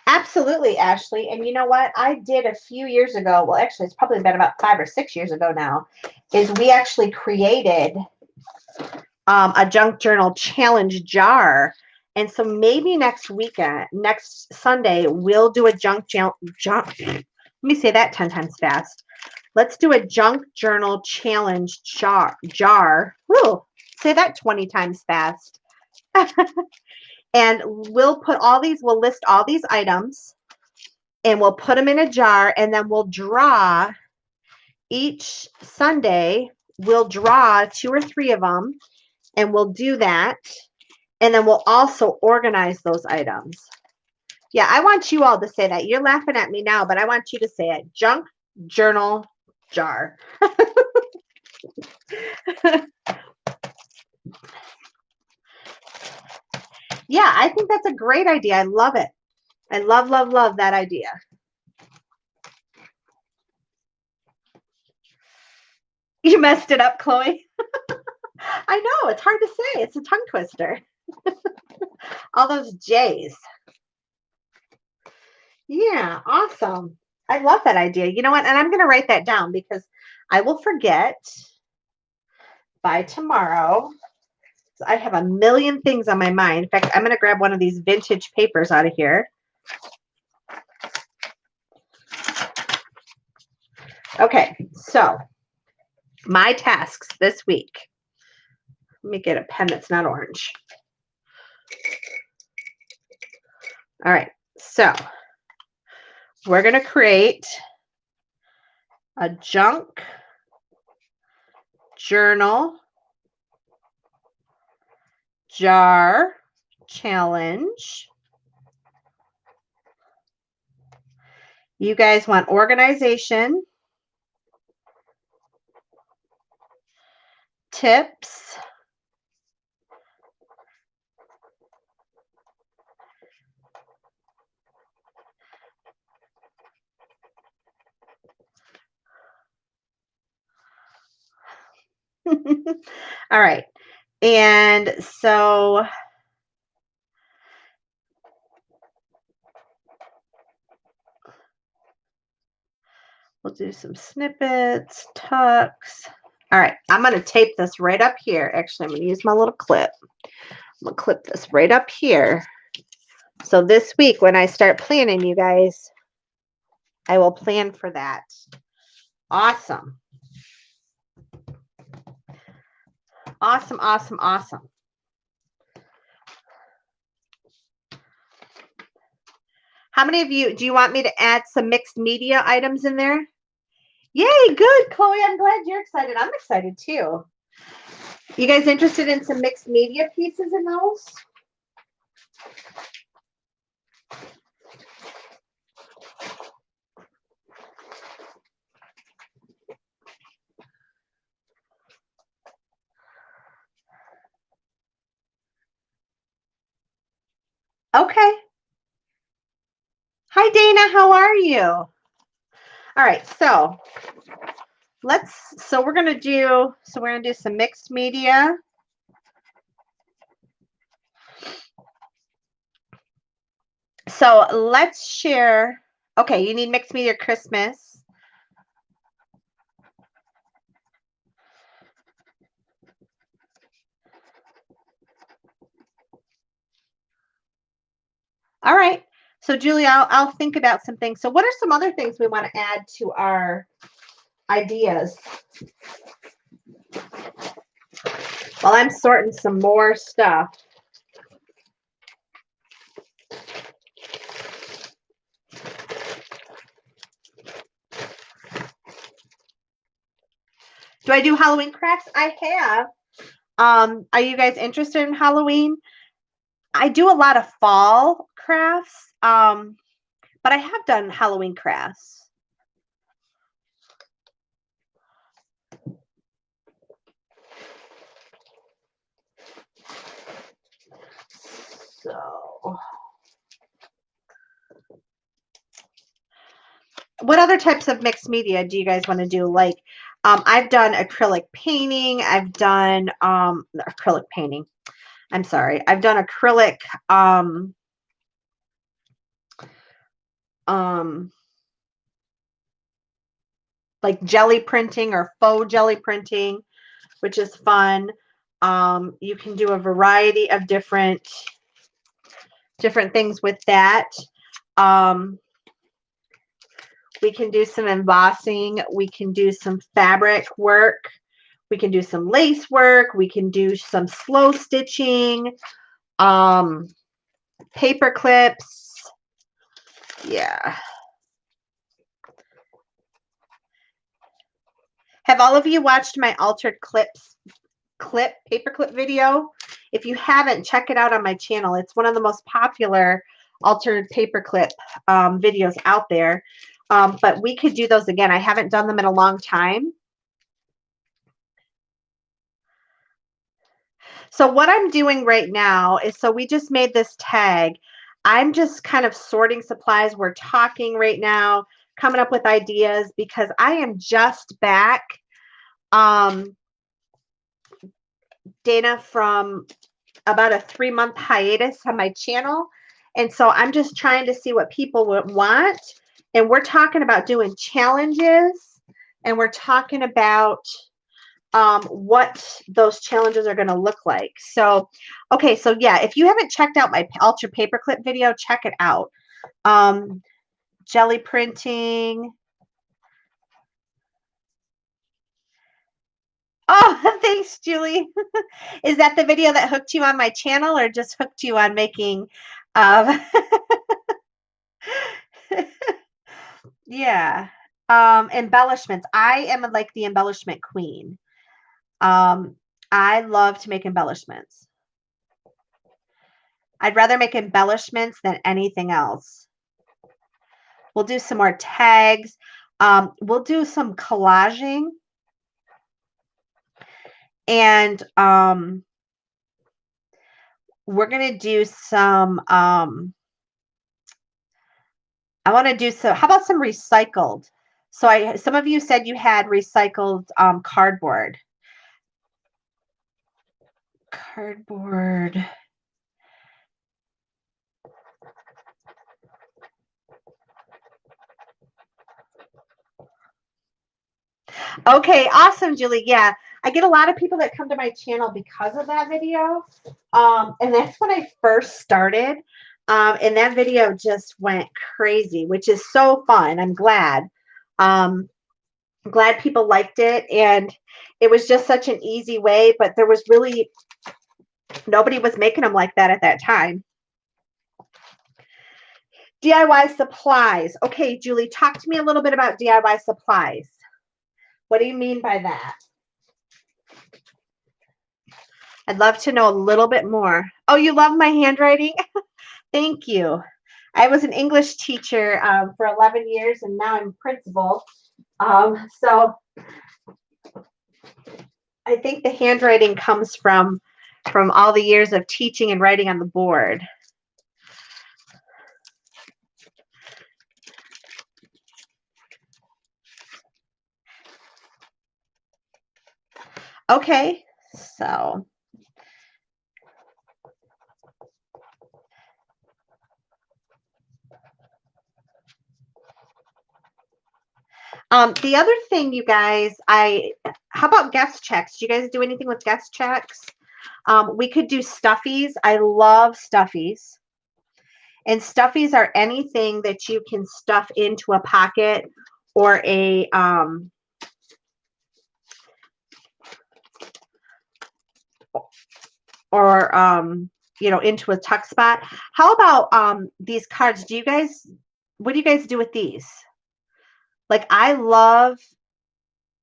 Absolutely, Ashley. And you know what? I did a few years ago. Well, actually, it's probably been about 5 or 6 years ago now. Is we actually created a junk journal challenge jar. And so maybe next Sunday, we'll do a junk. Let me say that 10 times fast. Let's do a junk journal challenge jar. Woo, say that 20 times fast. And we'll list all these items, and we'll put them in a jar, and then we'll draw each Sunday. We'll draw 2 or 3 of them, and we'll do that. And then we'll also organize those items. Yeah, I want you all to say that. You're laughing at me now, but I want you to say it. Junk journal jar. Yeah, I think that's a great idea. I love it. I love, love, love that idea. You messed it up, Chloe. I know, it's hard to say. It's a tongue twister. All those J's. Yeah, awesome. I love that idea. You know what? And I'm going to write that down because I will forget by tomorrow. I have a million things on my mind. In fact, I'm going to grab one of these vintage papers out of here. Okay, so my tasks this week. Let me get a pen that's not orange. All right, so we're going to create a junk journal jar challenge. You guys want organization, tips, all right. And so we'll do some snippets, tucks. All right, I'm going to tape this right up here. Actually, I'm going to use my little clip. I'm going to clip this right up here. So this week when I start planning, you guys, I will plan for that. Awesome. Awesome, awesome, awesome. How many of you, do you want me to add some mixed media items in there? Yay, good, Chloe. I'm glad you're excited. I'm excited too. You guys interested in some mixed media pieces in those? Okay. Hi, Dana. How are you? All right. So we're going to do some mixed media. So let's share. Okay. You need mixed media Christmas. All right. So Julie, I'll think about some things. So what are some other things we want to add to our ideas? While I'm sorting some more stuff. Do I do Halloween crafts? I have. Are you guys interested in Halloween? I do a lot of fall crafts, but I have done Halloween crafts. So, what other types of mixed media do you guys want to do? Like, I've done acrylic painting. I've done acrylic painting. I'm sorry. I've done acrylic like jelly printing or faux jelly printing, which is fun. You can do a variety of different things with that. We can do some embossing. We can do some fabric work. We can do some lace work. We can do some slow stitching, paper clips. Yeah. Have all of you watched my altered paperclip video? If you haven't, check it out on my channel. It's one of the most popular altered paperclip videos out there. But we could do those again. I haven't done them in a long time. So what I'm doing right now is, so we just made this tag. I'm just kind of sorting supplies. We're talking right now, coming up with ideas because I am just back, Dana, from about a 3-month hiatus on my channel. And so I'm just trying to see what people would want. And we're talking about doing challenges, and we're talking about what those challenges are going to look like. So, okay, so yeah, if you haven't checked out my Ultra Paperclip video, check it out. Jelly printing. Oh, thanks, Julie. Is that the video that hooked you on my channel, or just hooked you on making? Yeah. Embellishments. I am like the embellishment queen. I love to make embellishments. I'd rather make embellishments than anything else. We'll do some more tags. We'll do some collaging. And we're going to do some, I want to do some, how about some recycled? So some of you said you had recycled cardboard. Cardboard. Okay, awesome, Julie. Yeah, I get a lot of people that come to my channel because of that video. And that's when I first started. And that video just went crazy, which is so fun. I'm glad. Glad people liked it. And it was just such an easy way, but there was really, nobody was making them like that at that time. DIY supplies. Okay, Julie, talk to me a little bit about DIY supplies. What do you mean by that? I'd love to know a little bit more. Oh, you love my handwriting? Thank you. I was an English teacher for 11 years, and now I'm principal. So I think the handwriting comes from all the years of teaching and writing on the board. Okay, so the other thing, you guys, how about guest checks? Do you guys do anything with guest checks? We could do stuffies. I love stuffies. And stuffies are anything that you can stuff into a pocket or a you know, into a tuck spot. How about these cards? What do you guys do with these? Like, I love,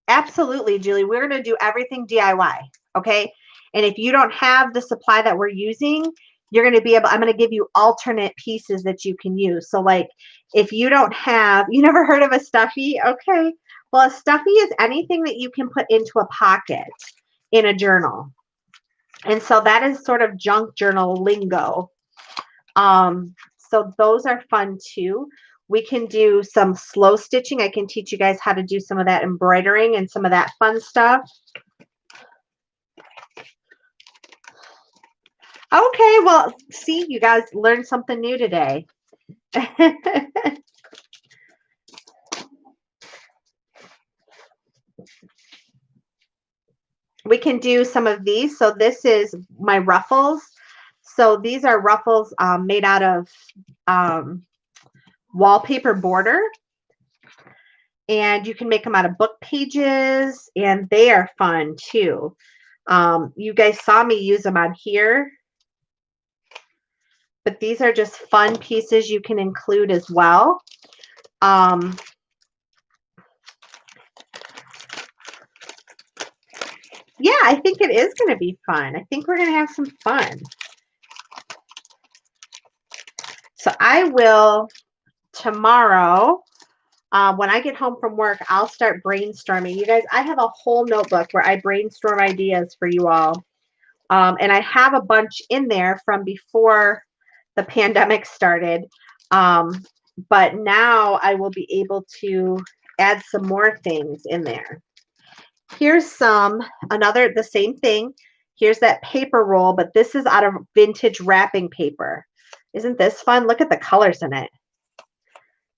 absolutely, Julie, we're going to do everything DIY, okay? And if you don't have the supply that we're using, you're going to be able, I'm going to give you alternate pieces that you can use. So like, if you don't have, you never heard of a stuffy? Okay. Well, a stuffy is anything that you can put into a pocket in a journal. And so that is sort of junk journal lingo. So those are fun too. We can do some slow stitching. I can teach you guys how to do some of that embroidering and some of that fun stuff. Okay, well, see, you guys learned something new today. We can do some of these. So this is my ruffles. So these are ruffles made out of wallpaper border. And you can make them out of book pages, and they are fun too. You guys saw me use them on here. But these are just fun pieces you can include as well. Yeah, I think it is going to be fun. I think we're going to have some fun. So I will tomorrow, when I get home from work, I'll start brainstorming. You guys, I have a whole notebook where I brainstorm ideas for you all. And I have a bunch in there from before the pandemic started. But now I will be able to add some more things in there. Here's the same thing. Here's that paper roll, but this is out of vintage wrapping paper. Isn't this fun? Look at the colors in it.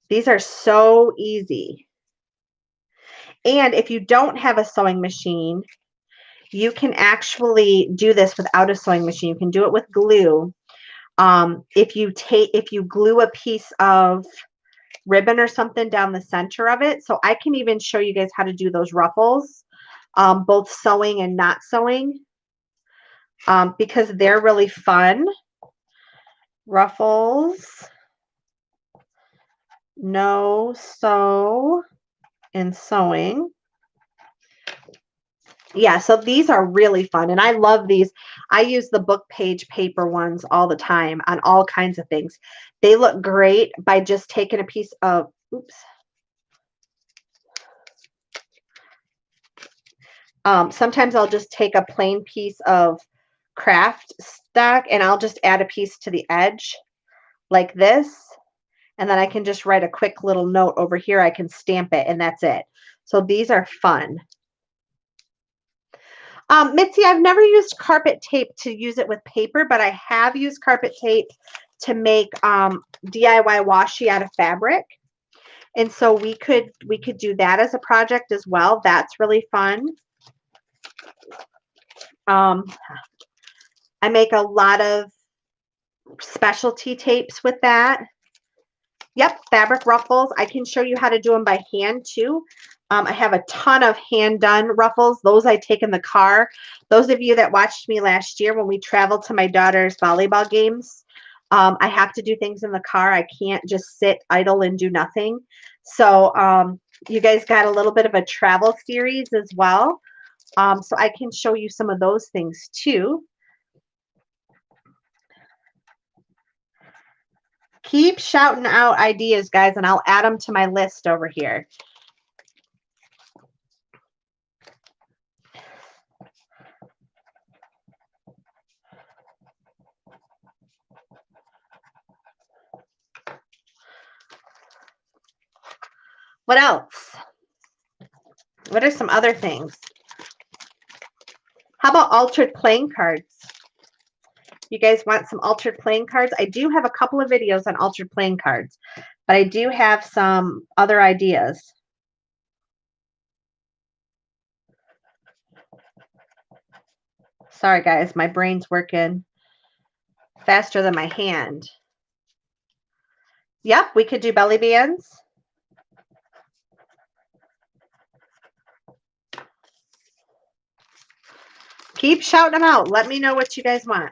These are so easy. And if you don't have a sewing machine, you can actually do this without a sewing machine. You can do it with glue. If you glue a piece of ribbon or something down the center of it. So I can even show you guys how to do those ruffles, both sewing and not sewing, because they're really fun. Ruffles, no sew and sewing. Yeah, so these are really fun, and I love these. I use the book page paper ones all the time on all kinds of things. They look great by just taking a piece of, oops. Sometimes I'll just take a plain piece of craft stock and I'll just add a piece to the edge like this. And then I can just write a quick little note over here. I can stamp it and that's it. So these are fun. Mitzi, I've never used carpet tape to use it with paper, but I have used carpet tape to make DIY washi out of fabric. And so we could do that as a project as well. That's really fun. I make a lot of specialty tapes with that. Yep, fabric ruffles. I can show you how to do them by hand too. I have a ton of hand done ruffles. Those I take in the car. Those of you that watched me last year when we traveled to my daughter's volleyball games, I have to do things in the car. I can't just sit idle and do nothing. So you guys got a little bit of a travel series as well. So I can show you some of those things too. Keep shouting out ideas, guys, and I'll add them to my list over here. What else? What are some other things? How about altered playing cards? You guys want some altered playing cards? I do have a couple of videos on altered playing cards, but I do have some other ideas. Sorry, guys, my brain's working faster than my hand. Yep, we could do belly bands. Keep shouting them out. Let me know what you guys want.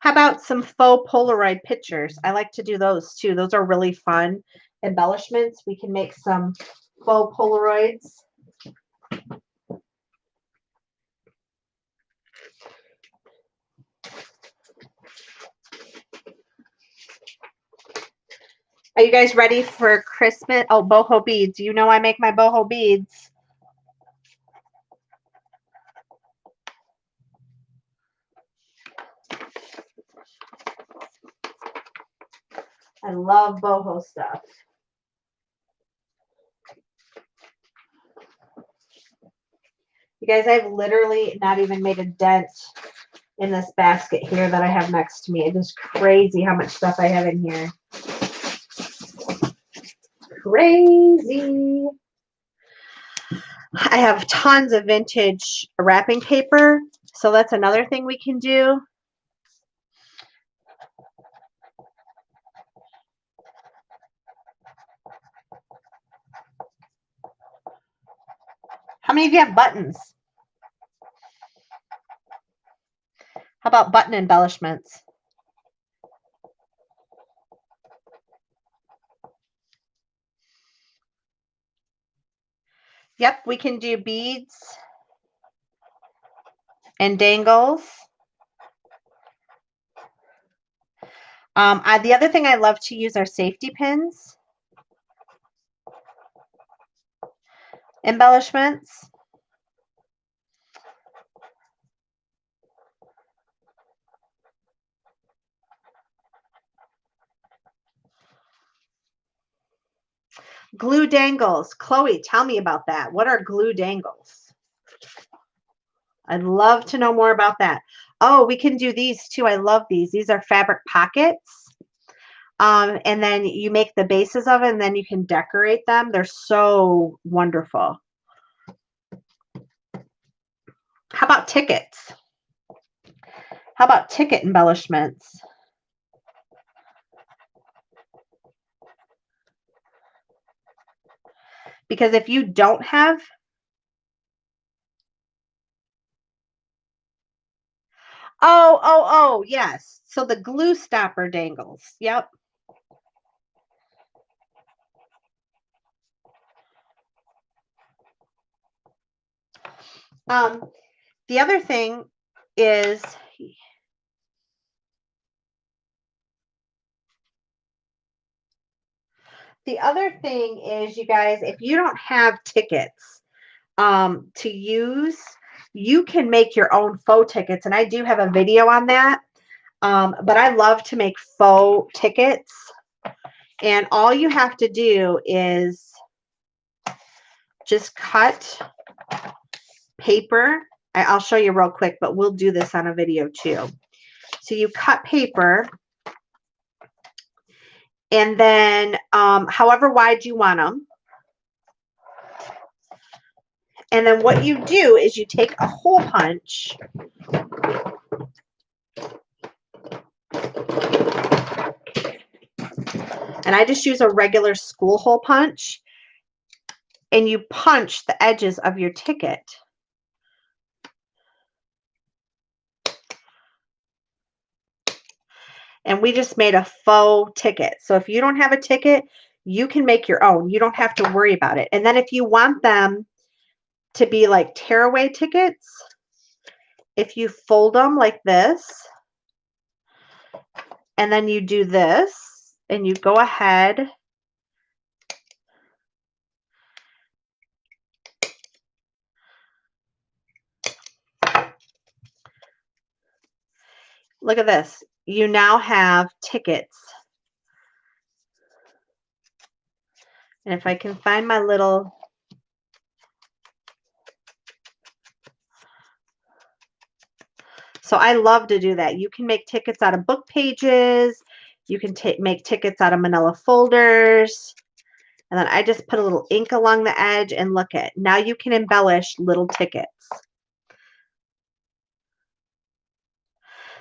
How about some faux Polaroid pictures? I like to do those too. Those are really fun embellishments. We can make some faux Polaroids. Are you guys ready for Christmas? Oh, boho beads. You know I make my boho beads. I love boho stuff. You guys, I've literally not even made a dent in this basket here that I have next to me. It is crazy how much stuff I have in here. Crazy. I have tons of vintage wrapping paper, so that's another thing we can do. How many of you have buttons? How about button embellishments? Yep, we can do beads. and dangles. The other thing I love to use are safety pins, embellishments. Glue dangles. Chloe, tell me about that. What are glue dangles? I'd love to know more about that. Oh, we can do these too. I love these. These are fabric pockets. And then you make the bases of it, and then you can decorate them. They're so wonderful. How about tickets? How about ticket embellishments? Because if you don't have, oh, yes. So the glue stopper dangles. Yep. The other thing is, you guys, if you don't have tickets to use, you can make your own faux tickets. And I do have a video on that. But I love to make faux tickets. And all you have to do is just cut paper. I'll show you real quick, but we'll do this on a video too. So you cut paper, and then however wide you want them. And then what you do is you take a hole punch, and I just use a regular school hole punch, and you punch the edges of your ticket. And we just made a faux ticket. So if you don't have a ticket, you can make your own. You don't have to worry about it. And then if you want them to be like tearaway tickets, if you fold them like this, and then you do this, and you go ahead look at this. You now have tickets. And if I can find my little, so I love to do that. You can make tickets out of book pages. You can make tickets out of manila folders. And then I just put a little ink along the edge, and look at, now you can embellish little tickets.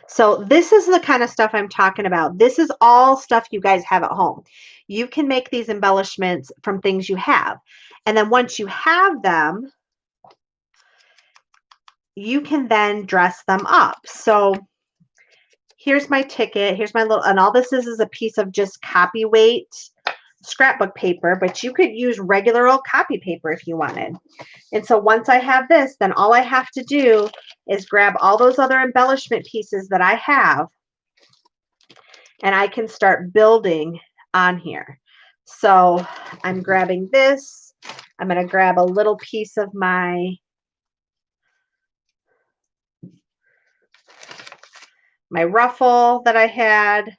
So this is the kind of stuff I'm talking about. This is all stuff you guys have at home. You can make these embellishments from things you have. And then once you have them, you can then dress them up. So here's my ticket. Here's my little, and all this is a piece of just copy weight scrapbook paper, but you could use regular old copy paper if you wanted. And so once I have this, then all I have to do is grab all those other embellishment pieces that I have, and I can start building on here. So I'm grabbing this. I'm going to grab a little piece of my ruffle that I had.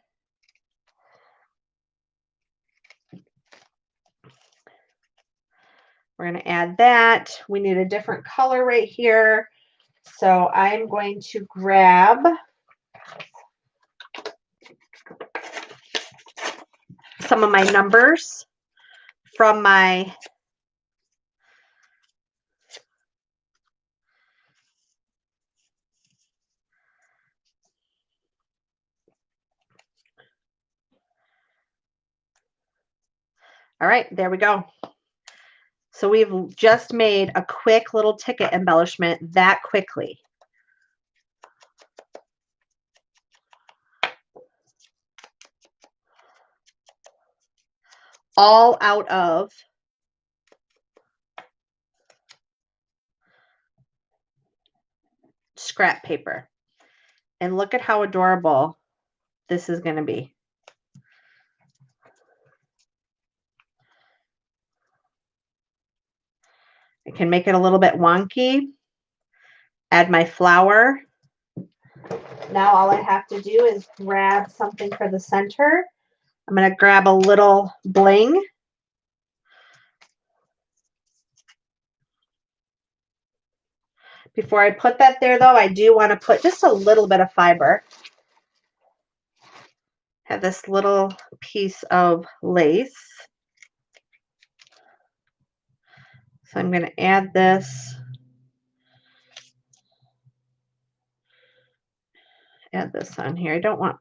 We're going to add that. We need a different color right here. So I'm going to grab some of my numbers from my all right, there we go. So we've just made a quick little ticket embellishment that quickly. All out of scrap paper. And look at how adorable this is going to be. I can make it a little bit wonky. Add my flower. Now all I have to do is grab something for the center. I'm going to grab a little bling. Before I put that there, though, I do want to put just a little bit of fiber. Have this little piece of lace. So I'm going to add this. Add this on here. I don't want,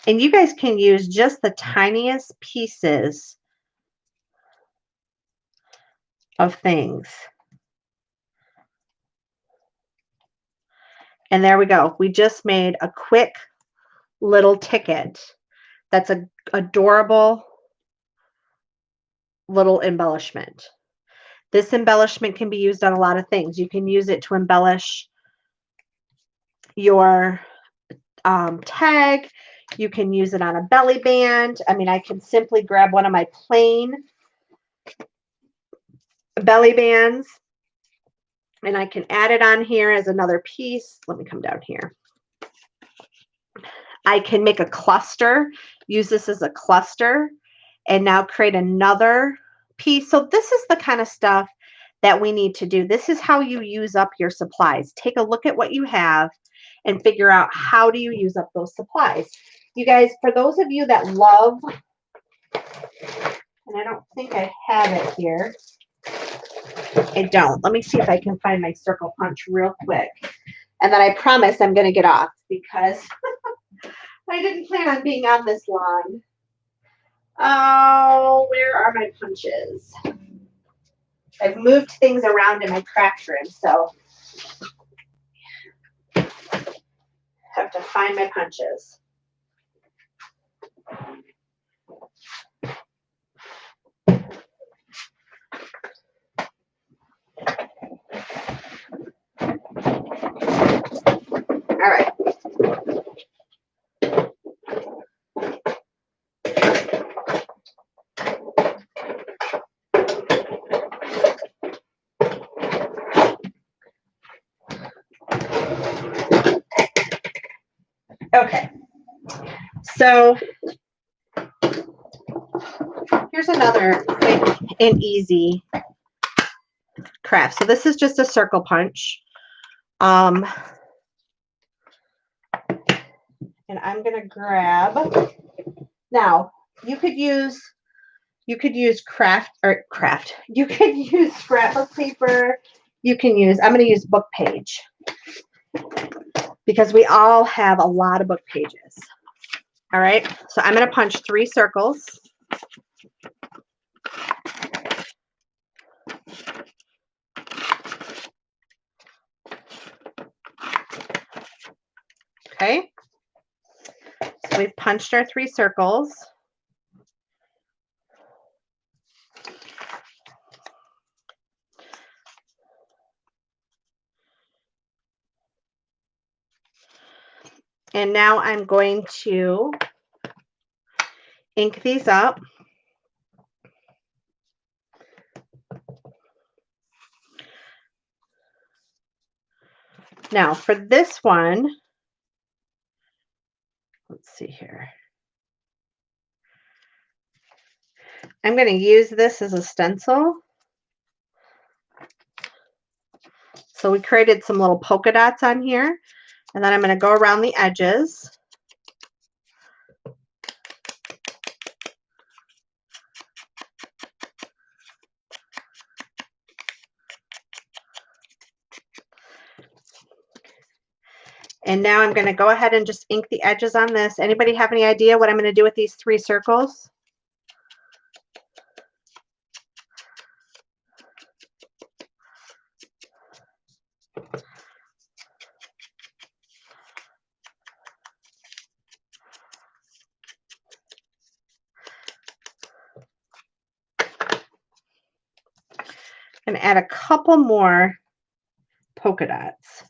and you guys can use just the tiniest pieces of things. And there we go. We just made a quick little ticket. That's an adorable little embellishment. This embellishment can be used on a lot of things. You can use it to embellish your tag. You can use it on a belly band. I mean, I can simply grab one of my plain belly bands and I can add it on here as another piece. Let me come down here. I can make a cluster, use this as a cluster, and now create another piece. So this is the kind of stuff that we need to do. This is how you use up your supplies. Take a look at what you have and figure out how do you use up those supplies. You guys, for those of you that love, and I don't think I have it here. I don't. Let me see if I can find my circle punch real quick. And then I promise I'm going to get off because I didn't plan on being on this long. Oh, where are my punches? I've moved things around in my craft room, so I have to find my punches. All right. Okay. So here's another quick and easy craft. So this is just a circle punch. And I'm going to grab, now you could use you could use scrapbook paper. You can use, I'm going to use book page because we all have a lot of book pages. All right. So I'm going to punch 3 circles. Okay. So we've punched our 3 circles. And now I'm going to ink these up. Now for this one, let's see here. I'm going to use this as a stencil. So we created some little polka dots on here. And then I'm going to go around the edges. And now I'm going to go ahead and just ink the edges on this. Anybody have any idea what I'm going to do with these 3 circles? And add a couple more polka dots.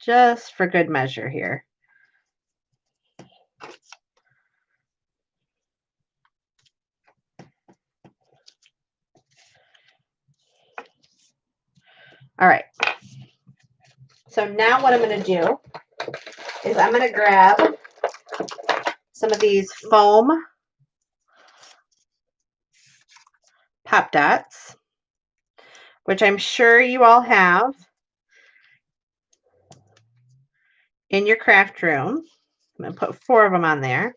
just for good measure here. All right. So now what I'm going to do is I'm going to grab some of these foam pop dots, which I'm sure you all have in your craft room. I'm going to put 4 of them on there.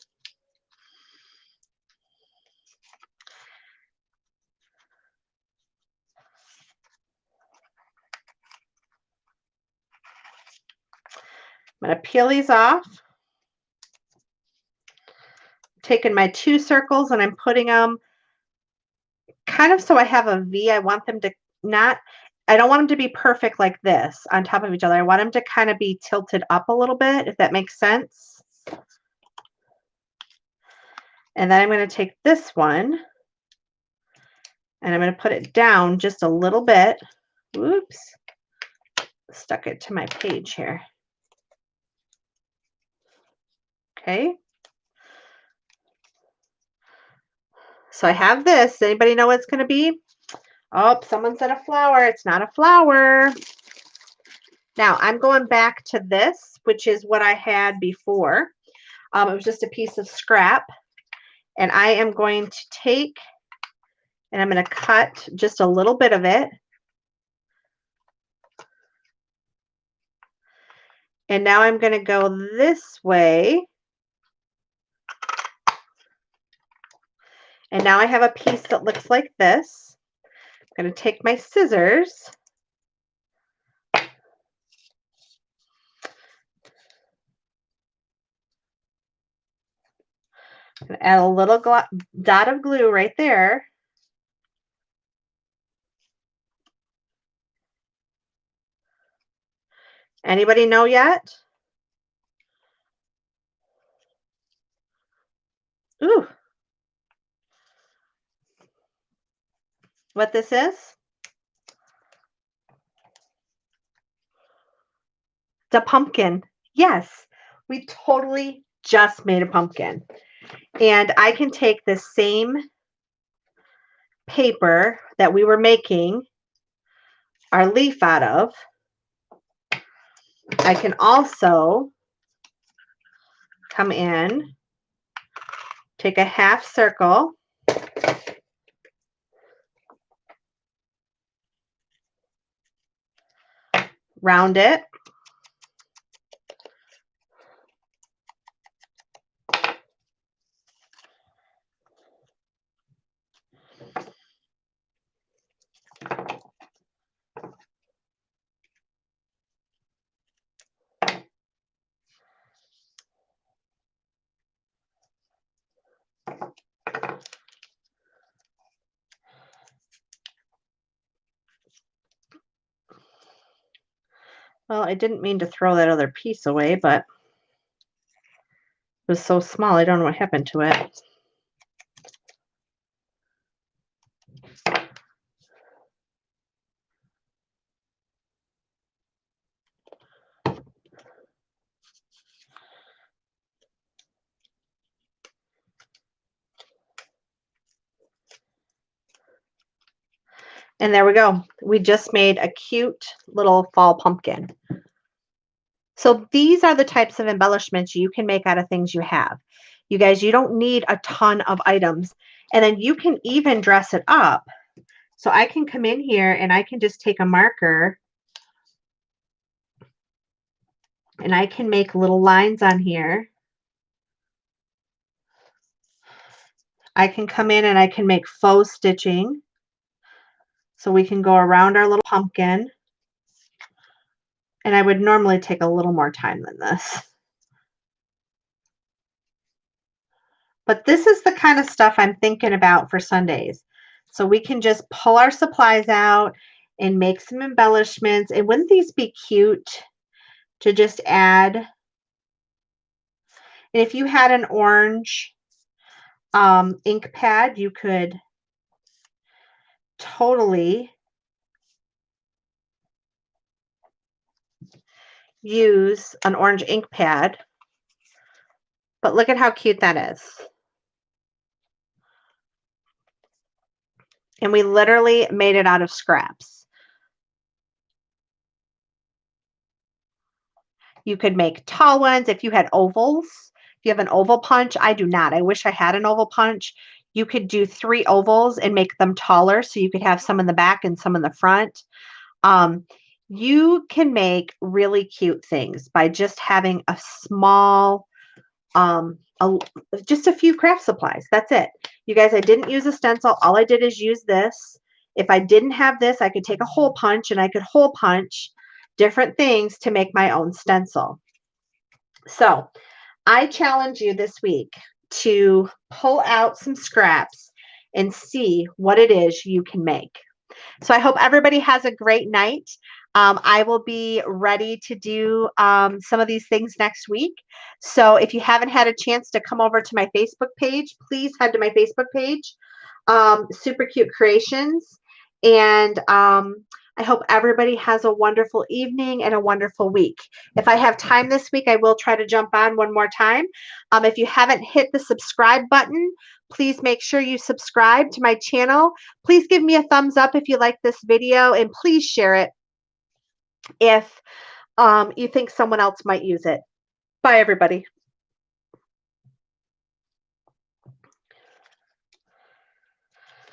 I'm going to peel these off. Taking my 2 circles and I'm putting them kind of so I have a V. I want them to I don't want them to be perfect like this on top of each other. I want them to kind of be tilted up a little bit, if that makes sense. And then I'm going to take this one and I'm going to put it down just a little bit. Oops. Stuck it to my page here. Okay. So I have this. Anybody know what it's going to be? Oh, someone said a flower. It's not a flower. Now I'm going back to this, which is what I had before. It was just a piece of scrap. And I am going to take and I'm going to cut just a little bit of it. And now I'm going to go this way. And now I have a piece that looks like this. I'm going to take my scissors. And add a little dot of glue right there. Anybody know yet? Ooh. What this is? The pumpkin. Yes, we totally just made a pumpkin. And I can take the same paper that we were making our leaf out of. I can also come in, take a half circle, round it, well, I didn't mean to throw that other piece away, but it was so small, I don't know what happened to it. And there we go. We just made a cute little fall pumpkin. So these are the types of embellishments you can make out of things you have. You guys, you don't need a ton of items. And then you can even dress it up. So I can come in here and I can just take a marker and I can make little lines on here. I can come in and I can make faux stitching. So we can go around our little pumpkin. And I would normally take a little more time than this. But this is the kind of stuff I'm thinking about for Sundays. So we can just pull our supplies out and make some embellishments. And wouldn't these be cute to just add? And if you had an orange ink pad, you could totally use an orange ink pad, but look at how cute that is. And we literally made it out of scraps. You could make tall ones if you had ovals. If you have an oval punch, I do not. I wish I had an oval punch. You could do 3 ovals and make them taller so you could have some in the back and some in the front. You can make really cute things by just having a small, just a few craft supplies. That's it. You guys, I didn't use a stencil. All I did is use this. If I didn't have this, I could take a hole punch and I could hole punch different things to make my own stencil. So I challenge you this week to pull out some scraps and see what it is you can make. So I hope everybody has a great night. I will be ready to do some of these things next week. So if you haven't had a chance to come over to my Facebook page, please head to my Facebook page, Super Cute Creations. And I hope everybody has a wonderful evening and a wonderful week. If I have time this week, I will try to jump on one more time. If you haven't hit the subscribe button, please make sure you subscribe to my channel. Please give me a thumbs up if you like this video, and please share it if you think someone else might use it. Bye, everybody.